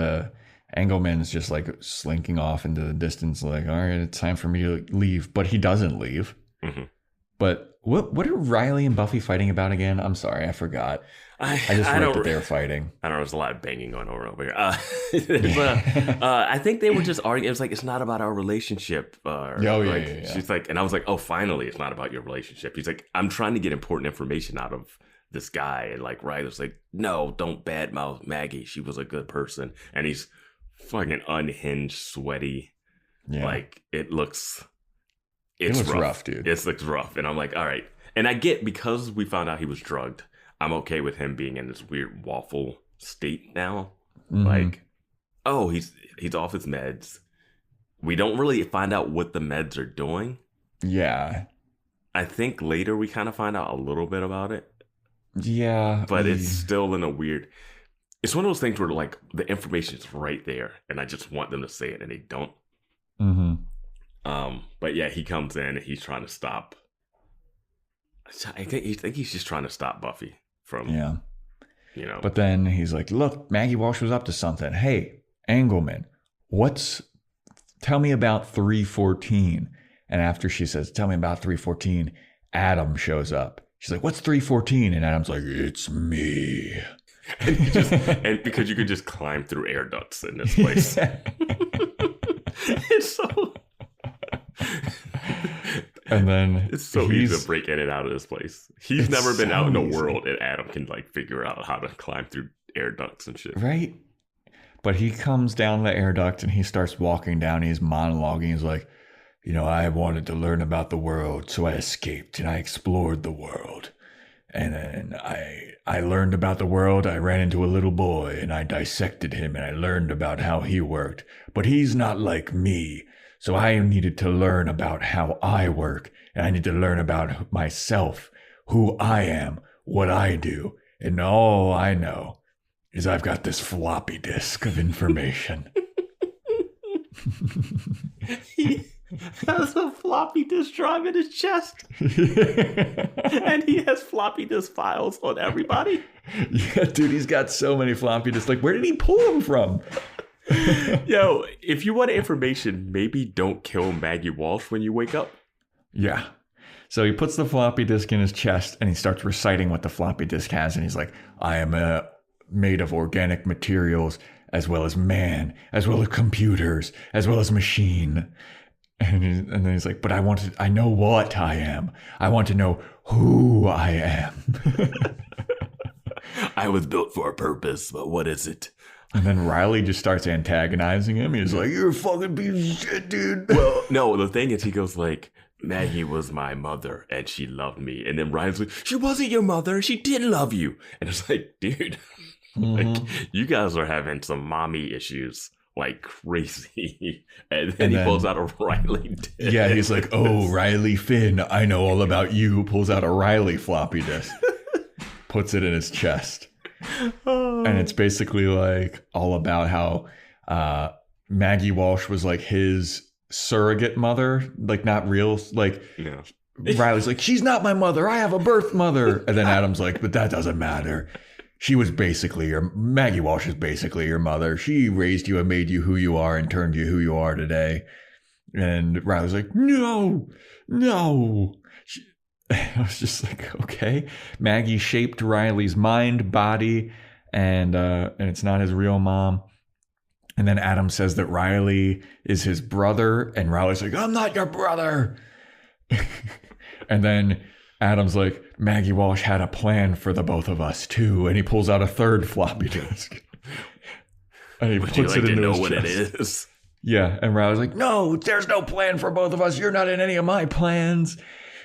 Engelman's just like slinking off into the distance like, all right, it's time for me to leave. But he doesn't leave. Mm-hmm. But what are Riley and Buffy fighting about again? I'm sorry, I forgot. I just wrote that they were fighting. I don't know, there's a lot of banging going on over here. But I think they were just arguing. It was like, it's not about our relationship. Yeah. She's like, and I was like, oh, finally, it's not about your relationship. He's like, I'm trying to get important information out of this guy. And like Riley's like, no, don't badmouth Maggie. She was a good person. And he's fucking unhinged, sweaty. Yeah. Like it looks rough, dude. It looks rough. And I'm like, all right. And I get, because we found out he was drugged, I'm okay with him being in this weird waffle state now. Mm-hmm. Like, oh, he's off his meds. We don't really find out what the meds are doing. Yeah. I think later we kind of find out a little bit about it. Yeah. But it's still in a weird... It's one of those things where, like, the information is right there, and I just want them to say it, and they don't. Mm-hmm. But yeah, he comes in, and he's trying to stop... I think he's just trying to stop Buffy from... Yeah. But then he's like, look, Maggie Walsh was up to something. Hey, Engelman, tell me about 314. And after she says, tell me about 314, Adam shows up. She's like, what's 314? And Adam's like, it's me. And because you could just climb through air ducts in this place. It's so... And then it's so easy to break in and out of this place. He's never been out in the world, and Adam can like figure out how to climb through air ducts and shit. Right? But he comes down the air duct and he starts walking down. He's monologuing. He's like, I wanted to learn about the world, so I escaped and I explored the world. And then I learned about the world. I ran into a little boy and I dissected him and I learned about how he worked. But he's not like me. So I needed to learn about how I work, and I need to learn about myself, who I am, what I do. And all I know is I've got this floppy disk of information. He has a floppy disk drive in his chest. And he has floppy disk files on everybody. Yeah, dude, he's got so many floppy disks. Like, where did he pull them from? Yo, if you want information, maybe don't kill Maggie Walsh when you wake up. Yeah. So he puts the floppy disk in his chest and he starts reciting what the floppy disk has. And he's like, I am made of organic materials, as well as man, as well as computers, as well as machine. And then he's like, but I know what I am. I want to know who I am. I was built for a purpose, but what is it? And then Riley just starts antagonizing him. He's like, you're a fucking piece of shit, dude. Well, no, the thing is, he goes like, Maggie was my mother and she loved me. And then Riley's like, she wasn't your mother. She didn't love you. And it's like, dude, like, you guys are having some mommy issues like crazy. And then he pulls out a Riley disc. Yeah, he's like, oh, Riley Finn, I know all about you. Pulls out a Riley floppy disk. Puts it in his chest. And it's basically like all about how Maggie Walsh was like his surrogate mother, like not real, like yeah. Riley's like, she's not my mother, I have a birth mother. And then Adam's like, but that doesn't matter. She was basically Maggie Walsh is basically your mother. She raised you and made you who you are and turned you who you are today. And Riley's like, no. I was just like, okay. Maggie shaped Riley's mind, body, and it's not his real mom. And then Adam says that Riley is his brother, and Riley's like, I'm not your brother. And then Adam's like, Maggie Walsh had a plan for the both of us too, and he pulls out a third floppy disk. And he puts it into his chest. What it is. Yeah, and Riley's like, no, there's no plan for both of us. You're not in any of my plans.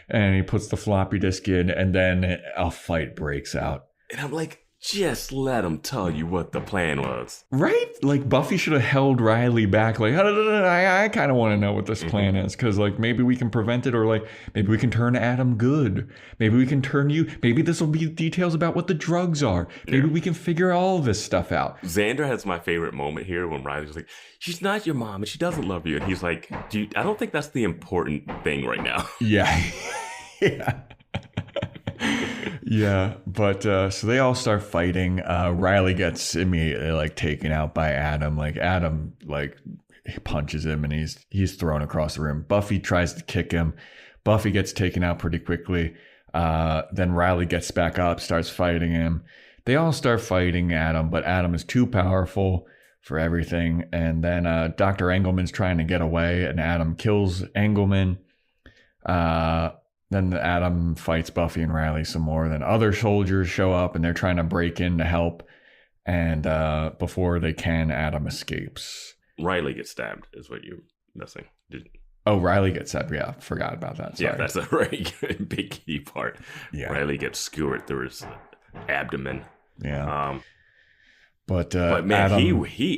And he puts the floppy disk in, and then a fight breaks out. And I'm like, just let him tell you what the plan was. Right? Like, Buffy should have held Riley back. Like, I kind of want to know what this plan is. Because, like, maybe we can prevent it. Or, like, maybe we can turn Adam good. Maybe we can turn you. Maybe this will be details about what the drugs are. Maybe we can figure all this stuff out. Xander has my favorite moment here when Riley's like, she's not your mom and she doesn't love you. And he's like, dude, I don't think that's the important thing right now. Yeah. Yeah. Yeah, but so they all start fighting. Riley gets immediately like taken out by Adam. Like Adam like punches him and he's thrown across the room. Buffy tries to kick him. Buffy gets taken out pretty quickly. Then Riley gets back up, starts fighting him. They all start fighting Adam, but Adam is too powerful for everything. And then Dr. Engelman's trying to get away, and Adam kills Engelman. Then Adam fights Buffy and Riley some more. Then other soldiers show up and they're trying to break in to help. And before they can, Adam escapes. Riley gets stabbed is what you're missing. Riley gets stabbed. Yeah, forgot about that. Sorry. Yeah, that's a very good, big key part. Yeah. Riley gets skewered through his abdomen. Yeah. But man,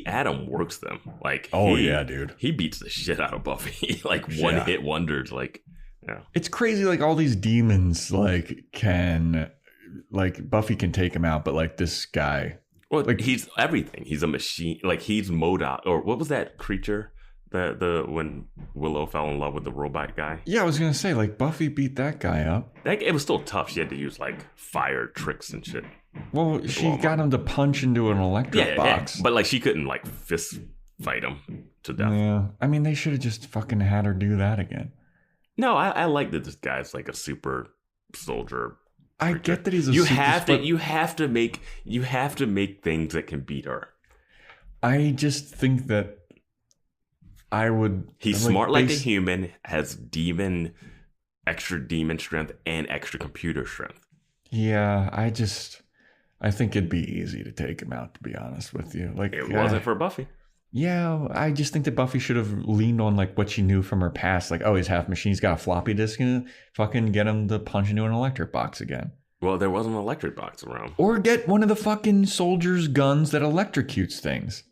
Adam works them. Like, yeah, dude. He beats the shit out of Buffy. Like one hit wonders. Like, yeah. It's crazy, like all these demons like Buffy can take him out, but like this guy, well, like he's everything. He's a machine. Like he's Modoc, or what was that creature that when Willow fell in love with the robot guy? Yeah, I was gonna say like Buffy beat that guy up. It was still tough. She had to use like fire tricks and shit. Well, she got him to punch into an electric box, but like she couldn't like fist fight him to death. Yeah, I mean they should have just fucking had her do that again. No, I like that this guy's like a super soldier. I get that he's a you have to make things that can beat her. I just think that I would. He's smart like a human, has extra demon strength and extra computer strength. Yeah, I think it'd be easy to take him out, to be honest with you. Like it wasn't for Buffy. Yeah, I just think that Buffy should have leaned on like what she knew from her past. Like, he's half machine, he's got a floppy disk in it. Fucking get him to punch into an electric box again. Well, there wasn't an electric box around. Or get one of the fucking soldiers' guns that electrocutes things.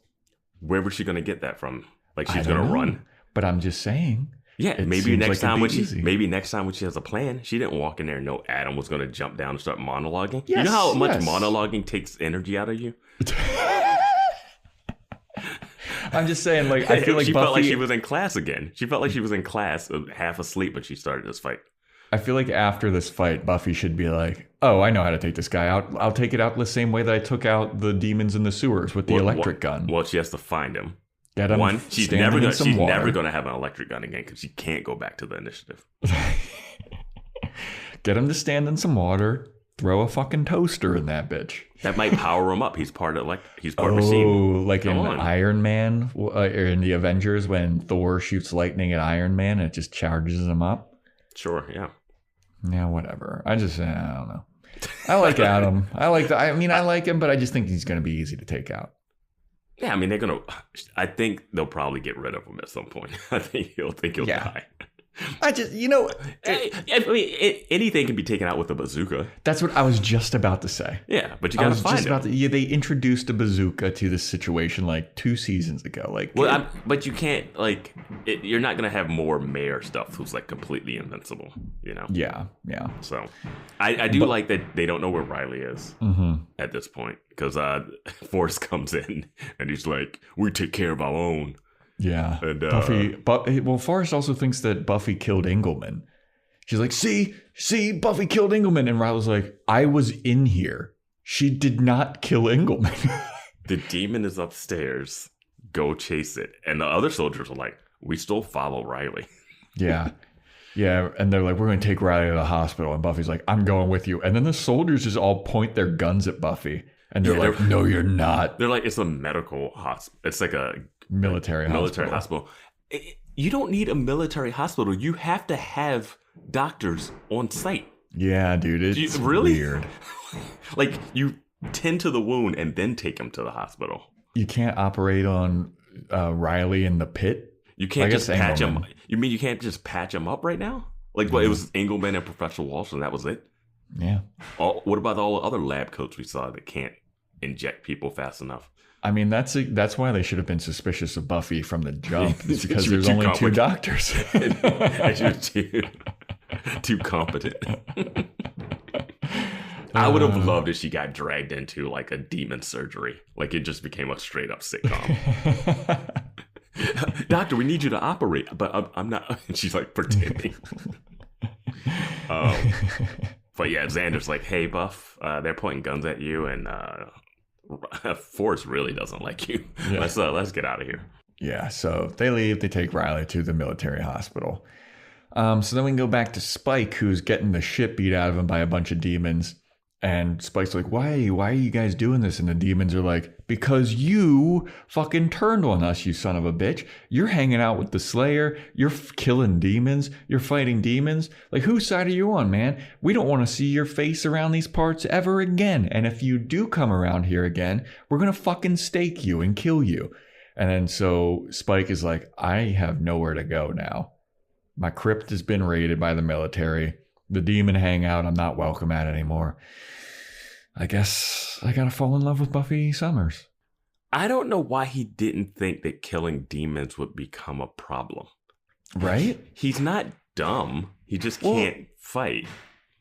Where was she going to get that from? Like she's going to run? But I'm just saying. Yeah, maybe next time when she has a plan, she didn't walk in there and know Adam was going to jump down and start monologuing. Yes, you know how much monologuing takes energy out of you? I'm just saying, like, I feel like she Buffy... felt like she was in class again. She felt like she was in class, half asleep, but she started this fight. I feel like after this fight, Buffy should be like, I know how to take this guy out. I'll take it out the same way that I took out the demons in the sewers with the electric gun. Well, she has to find him. Get him. She's never going to have an electric gun again because she can't go back to the initiative. Get him to stand in some water. Throw a fucking toaster in that bitch. That might power him up. He's part machine. Oh, like in Iron Man or in the Avengers when Thor shoots lightning at Iron Man and it just charges him up. Sure, yeah. Yeah, whatever. I don't know. I like Adam. I like him, but I just think he's going to be easy to take out. Yeah, I mean, I think they'll probably get rid of him at some point. I think he'll die. I just, I mean, anything can be taken out with a bazooka. That's what I was just about to say. Yeah, but you gotta find it. They introduced a bazooka to this situation like 2 seasons ago. But you can't you're not gonna have more mayor stuff who's like completely invincible. You know? Yeah. So, I do like that they don't know where Riley is at this point because Forrest comes in and he's like, "We take care of our own." Yeah, and Forrest also thinks that Buffy killed Engelman. She's like, see, Buffy killed Engelman. And Riley's like, I was in here. She did not kill Engelman. The demon is upstairs. Go chase it. And the other soldiers are like, we still follow Riley. Yeah. Yeah, and they're like, we're going to take Riley to the hospital. And Buffy's like, I'm going with you. And then the soldiers just all point their guns at Buffy. And they're like, no, you're not. They're like, it's a medical hospital. It's like a military hospital. You don't need a military hospital. You have to have doctors on site. Yeah, dude. It's weird. Like, you tend to the wound and then take him to the hospital. You can't operate on Riley in the pit? You can't just patch him. You mean you can't just patch him up right now? Like, what, it was Engelman and Professor Walsh and that was it? Yeah. What about all the other lab coats we saw that can't inject people fast enough? I mean, that's why they should have been suspicious of Buffy from the jump. It's because there's only 2 doctors. And you're too competent. I would have loved if she got dragged into like a demon surgery. Like it just became a straight up sitcom. Doctor, we need you to operate, but I'm not. And she's like pretending. But yeah, Xander's like, hey, Buff, they're pointing guns at you, and Forrest really doesn't like you. Yeah. Let's get out of here. Yeah, so they leave. They take Riley to the military hospital. So then we can go back to Spike, who's getting the shit beat out of him by a bunch of demons. And Spike's like, why are you guys doing this? And the demons are like, because you fucking turned on us, you son of a bitch. You're hanging out with the Slayer. You're killing demons. You're fighting demons. Like, whose side are you on, man? We don't want to see your face around these parts ever again. And if you do come around here again, we're going to fucking stake you and kill you. And then so Spike is like, I have nowhere to go now. My crypt has been raided by the military. The demon hangout, I'm not welcome at anymore. I guess I gotta fall in love with Buffy Summers. I don't know why he didn't think that killing demons would become a problem. Right? He's not dumb. He just can't fight.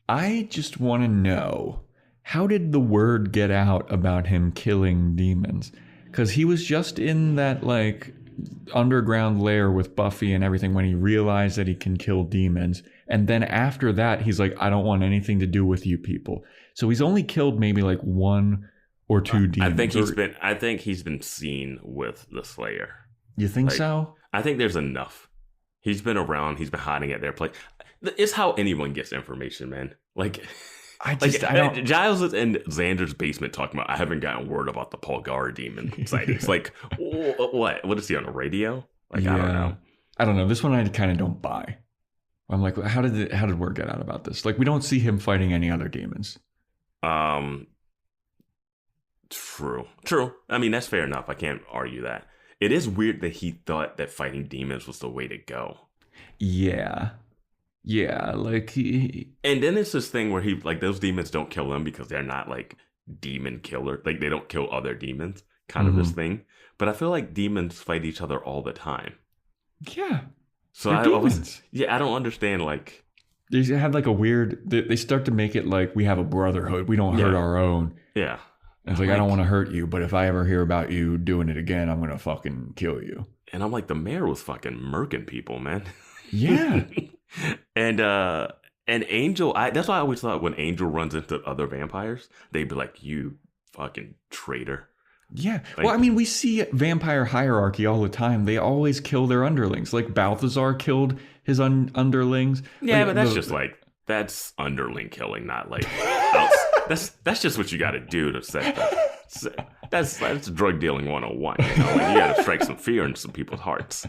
I just want to know, how did the word get out about him killing demons? Because he was just in that, like, underground lair with Buffy and everything when he realized that he can kill demons. And then after that, he's like, I don't want anything to do with you people. So he's only killed maybe like 1 or 2 demons. I think he's been seen with the Slayer. You think so? I think there's enough. He's been around. He's been hiding at their place. It's how anyone gets information, man. Like, I don't. Giles is in Xander's basement talking about, I haven't gotten word about the Paul Gara demon sightings. Like, what? What is he on the radio? Like, yeah. I don't know. This one I kind of don't buy. I'm like, how did word get out about this? Like, we don't see him fighting any other demons. True. I mean, that's fair enough. I can't argue that. It is weird that he thought that fighting demons was the way to go. Yeah, like and then it's this thing where he, like, those demons don't kill him because they're not like demon killer. Like, they don't kill other demons. Kind of this thing. But I feel like demons fight each other all the time. Yeah. So I don't understand, like, they have like a weird, they start to make it like we have a brotherhood. We don't hurt our own. Yeah. And it's like, I don't want to hurt you, but if I ever hear about you doing it again, I'm going to fucking kill you. And I'm like, the mayor was fucking murking people, man. Yeah. And Angel, that's why I always thought when Angel runs into other vampires, they'd be like, you fucking traitor. Yeah. Like, well, I mean, we see vampire hierarchy all the time. They always kill their underlings. Like Balthazar killed his underlings. Yeah, but that's underling killing, not like that's just what you got to do to set that's drug dealing 101. You know, like, you got to strike some fear into some people's hearts.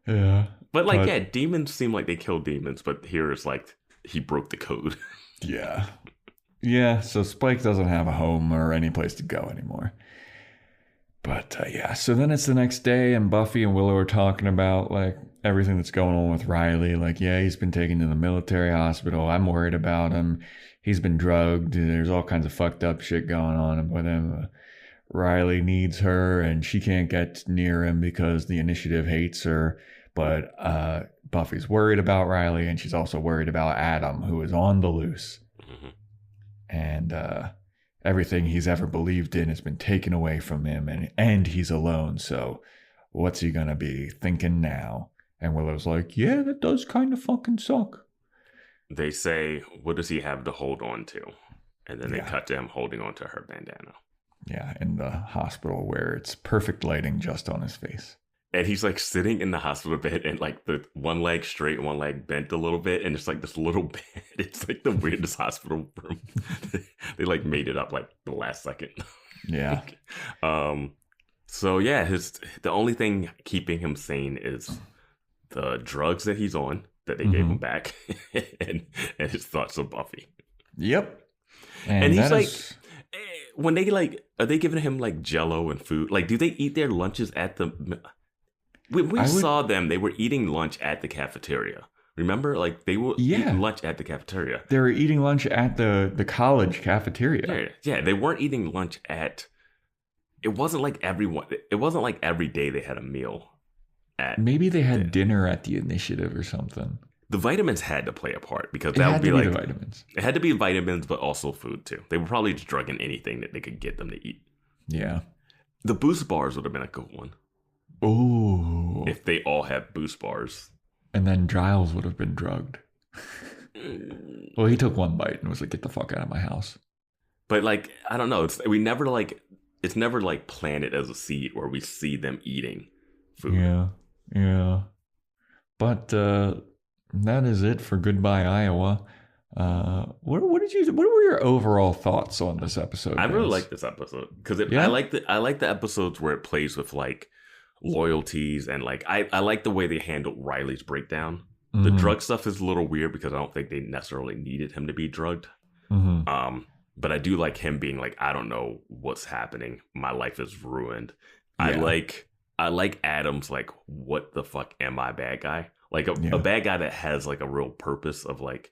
Yeah. But demons seem like they kill demons, but here it's like he broke the code. Yeah. Yeah, so Spike doesn't have a home or any place to go anymore. But so then it's the next day and Buffy and Willow are talking about like everything that's going on with Riley. Like, yeah, he's been taken to the military hospital. I'm worried about him. He's been drugged. There's all kinds of fucked up shit going on with him. Riley needs her and she can't get near him because the initiative hates her. But Buffy's worried about Riley and she's also worried about Adam, who is on the loose. And everything he's ever believed in has been taken away from him, and he's alone. So what's he going to be thinking now? And Willow's like, yeah, that does kind of fucking suck. They say, what does he have to hold on to? And then they cut to him holding on to her bandana. Yeah, in the hospital where it's perfect lighting just on his face. And he's like sitting in the hospital bed and like the one leg straight, one leg bent a little bit. And it's like this little bed. It's like the weirdest hospital room. They like made it up like the last second. Yeah. So yeah, the only thing keeping him sane is the drugs that he's on that they gave him back and his thoughts of Buffy. Yep. And he's like, when they like, are they giving him like Jello and food? Like, do they eat their lunches at the... When we saw them, they were eating lunch at the cafeteria. Remember? Like, they were eating lunch at the cafeteria. They were eating lunch at the college cafeteria. Yeah, they weren't eating lunch at... It wasn't like every day they had a meal at... Maybe they had dinner at the Initiative or something. The vitamins had to play a part because that would be like... the vitamins. It had to be vitamins, but also food, too. They were probably just drugging anything that they could get them to eat. Yeah. The Boost bars would have been a good one. Oh. If they all had Boost bars. And then Giles would have been drugged. Well, he took one bite and was like, get the fuck out of my house. But like, I don't know. It's never like planted as a seed where we see them eating food. Yeah. But that is it for Goodbye, Iowa. What were your overall thoughts on this episode? I really like this episode because I like the episodes where it plays with like loyalties and like I like the way they handled Riley's breakdown. The drug stuff is a little weird because I don't think they necessarily needed him to be drugged. But I do like him being like, I don't know what's happening. My life is ruined. Yeah. I like Adam's like, what the fuck am I, bad guy? Like a bad guy that has like a real purpose of like,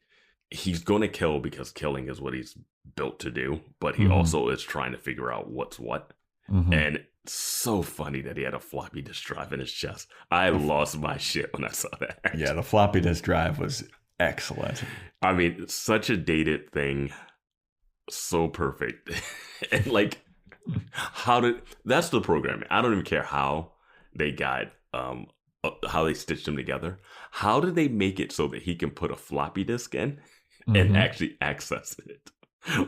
he's going to kill because killing is what he's built to do. But he also is trying to figure out what's what. And it's so funny that he had a floppy disk drive in his chest. I lost my shit when I saw that. Yeah, the floppy disk drive was excellent. I mean, such a dated thing. So perfect. And like, that's the programming. I don't even care how they got, how they stitched them together. How did they make it so that he can put a floppy disk in and actually access it?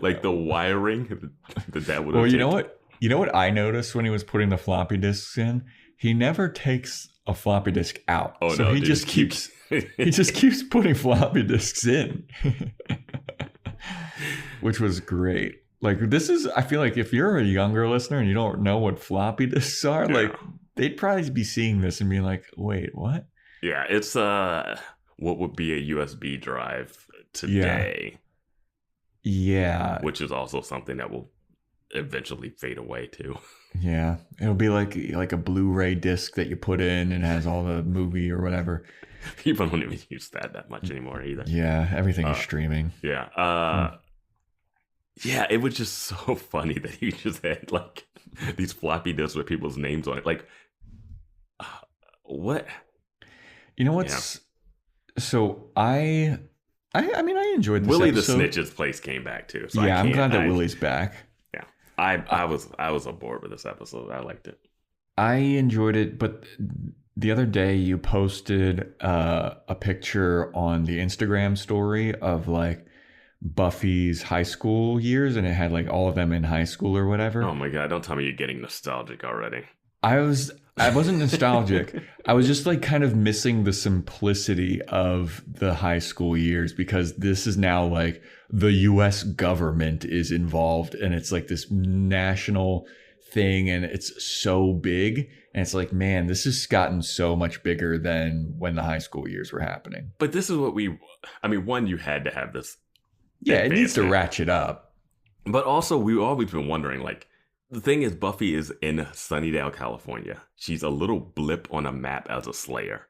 Like the wiring that would have taken. You know what I noticed when he was putting the floppy disks in? He never takes a floppy disk out. Oh, so no, he dude, just keeps putting floppy disks in. Which was great. Like I feel like if you're a younger listener and you don't know what floppy disks are, like they'd probably be seeing this and being like, wait, what? Yeah, it's what would be a USB drive today. Yeah. Which is also something that will eventually fade away too. Yeah. It'll be like a Blu-ray disc that you put in and has all the movie or whatever. People don't even use that much anymore either. Yeah, everything is streaming. Yeah. Yeah, it was just so funny that he just had like these floppy disks with people's names on it. Like, what? You know what's? Yeah. So I mean, I enjoyed this Willie episode. the Snitch's place came back too. So yeah, I'm glad that Willie's back. Yeah, I was aboard with this episode. I liked it. I enjoyed it, but the other day you posted a picture on the Instagram story of like Buffy's high school years, and it had like all of them in high school or whatever. Oh my god! Don't tell me you're getting nostalgic already. I wasn't nostalgic. I was just like kind of missing the simplicity of the high school years because this is now like the US government is involved and it's like this national thing and it's so big. And it's like, man, this has gotten so much bigger than when the high school years were happening. But this is what one, you had to have this. Yeah, it needs to ratchet up. But also, we've always been wondering, like, the thing is, Buffy is in Sunnydale, California. She's a little blip on a map as a Slayer.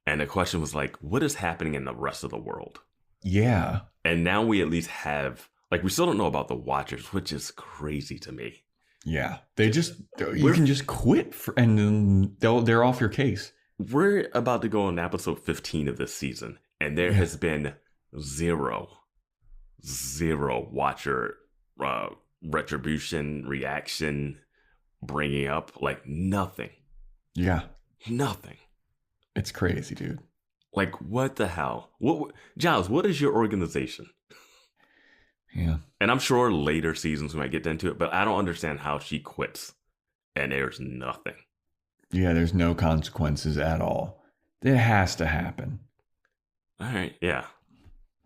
And the question was like, what is happening in the rest of the world? Yeah. And now we at least have, like, we still don't know about the Watchers, which is crazy to me. Yeah. You can just quit and then they're off your case. We're about to go on episode 15 of this season. And there has been zero Watcher retribution, reaction, bringing up, like nothing. Yeah. Nothing. It's crazy, dude. Like, what the hell? Giles, what is your organization? Yeah. And I'm sure later seasons we might get into it, but I don't understand how she quits and there's nothing. Yeah, there's no consequences at all. It has to happen. All right, yeah.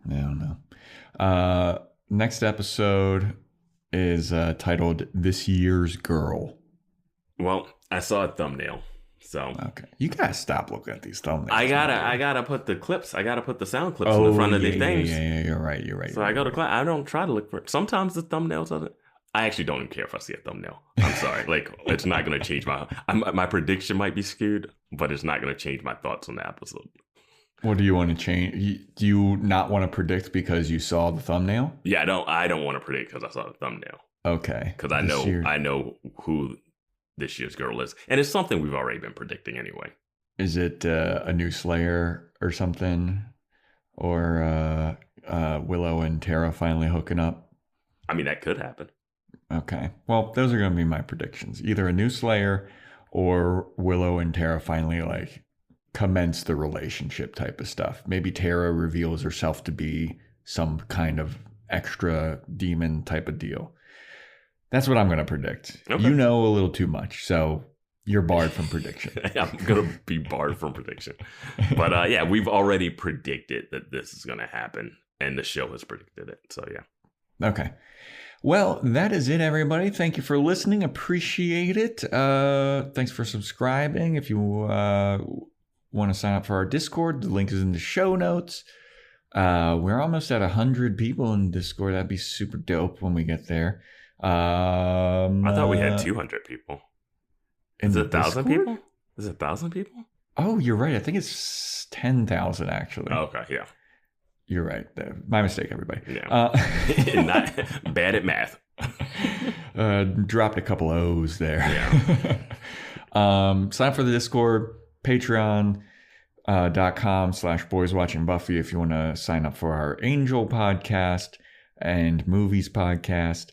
I don't know. Next episode is titled This Year's Girl. Well, I saw a thumbnail, so okay. You gotta stop looking at these thumbnails. I gotta put the clips. I gotta put the sound clips in the front of these things. Yeah, you're right. So I go to class. I don't try to look for it. Sometimes the thumbnails are. I actually don't even care if I see a thumbnail. I'm sorry. Like, it's not gonna change my prediction might be skewed, but it's not gonna change my thoughts on the episode. What do you want to change? Do you not want to predict because you saw the thumbnail? Yeah, I don't want to predict because I saw the thumbnail. Okay. Because I know who this year's girl is, and it's something we've already been predicting anyway. Is it a new Slayer or something, or Willow and Tara finally hooking up? I mean, that could happen. Okay. Well, those are going to be my predictions. Either a new Slayer or Willow and Tara finally like commence the relationship type of stuff. Maybe Tara reveals herself to be some kind of extra demon type of deal. That's what I'm going to predict. Okay. You know a little too much, so you're barred from prediction. I'm going to be barred from prediction. But yeah, we've already predicted that this is going to happen, and the show has predicted it. So yeah. Okay. Well, that is it, everybody. Thank you for listening. Appreciate it. Thanks for subscribing. If you want to sign up for our Discord, the link is in the show notes. We're almost at 100 people in Discord. That'd be super dope when we get there. I thought we had 200 people. Is it 1,000 people? Is it 1,000 people? Oh, you're right. I think it's 10,000 actually. Oh, okay, yeah. You're right. My mistake, everybody. Yeah. Not bad at math. Dropped a couple O's there. Yeah. Sign up for the Discord, patreon.com/Boys Watching Buffy if you want to sign up for our Angel podcast and movies podcast.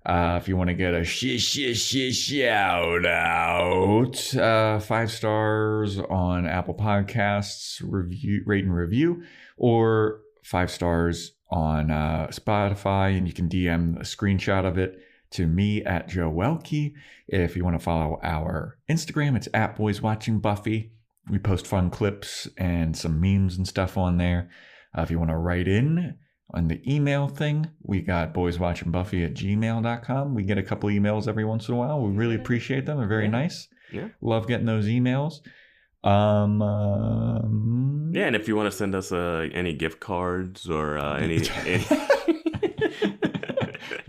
If you want to get a shout out, 5 stars on Apple Podcasts, rate and review, or 5 stars on Spotify, and you can DM a screenshot of it to me at Joe Welke. If you want to follow our Instagram, it's at Boys Watching Buffy. We post fun clips and some memes and stuff on there. If you want to write in on the email thing, we got boyswatchingbuffy@gmail.com. We get a couple emails every once in a while. We really appreciate them. They're very nice. Yeah. Love getting those emails. Yeah, and if you want to send us any gift cards or any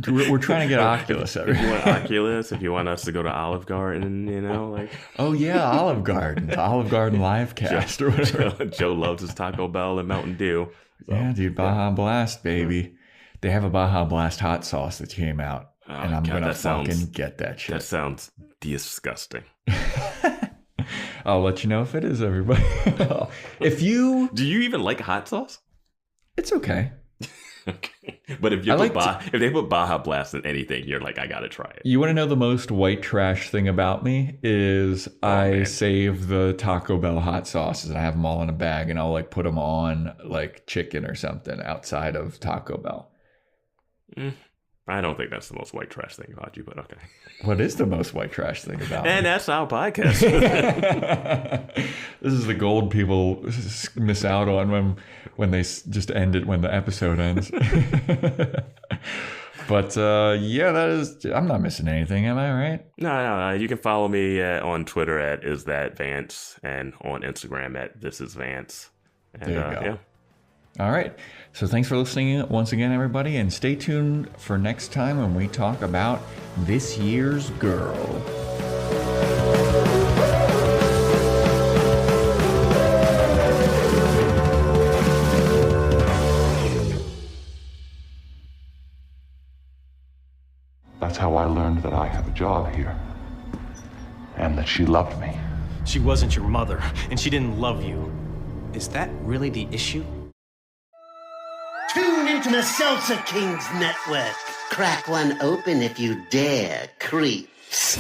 we're trying to get Oculus. If you want Oculus, if you want us to go to Olive Garden, like. Oh yeah, Olive Garden, the Olive Garden Livecast or whatever. Joe loves his Taco Bell and Mountain Dew. So, yeah, dude, Baja Blast, baby. They have a Baja Blast hot sauce that came out, and I'm gonna fucking get that shit. That sounds disgusting. I'll let you know if it is, everybody. Do you even like hot sauce? It's okay. Okay. But if they put Baja Blast in anything, you're like, I gotta try it. You want to know the most white trash thing about me is I save the Taco Bell hot sauces and I have them all in a bag, and I'll like put them on like chicken or something outside of Taco Bell. I don't think that's the most white trash thing about you, but okay. What is the most white trash thing about me? And that's our podcast. This is the gold people miss out on when they just end it when the episode ends. But yeah, I'm not missing anything, am I, right? No. You can follow me on Twitter at isthatVance and on Instagram at thisisvance. There you go. Yeah. All right. So thanks for listening once again, everybody, and stay tuned for next time when we talk about This Year's Girl. That's how I learned that I have a job here, and that she loved me. She wasn't your mother, and she didn't love you. Is that really the issue? Tune into the Salsa Kings Network. Crack one open if you dare, creeps.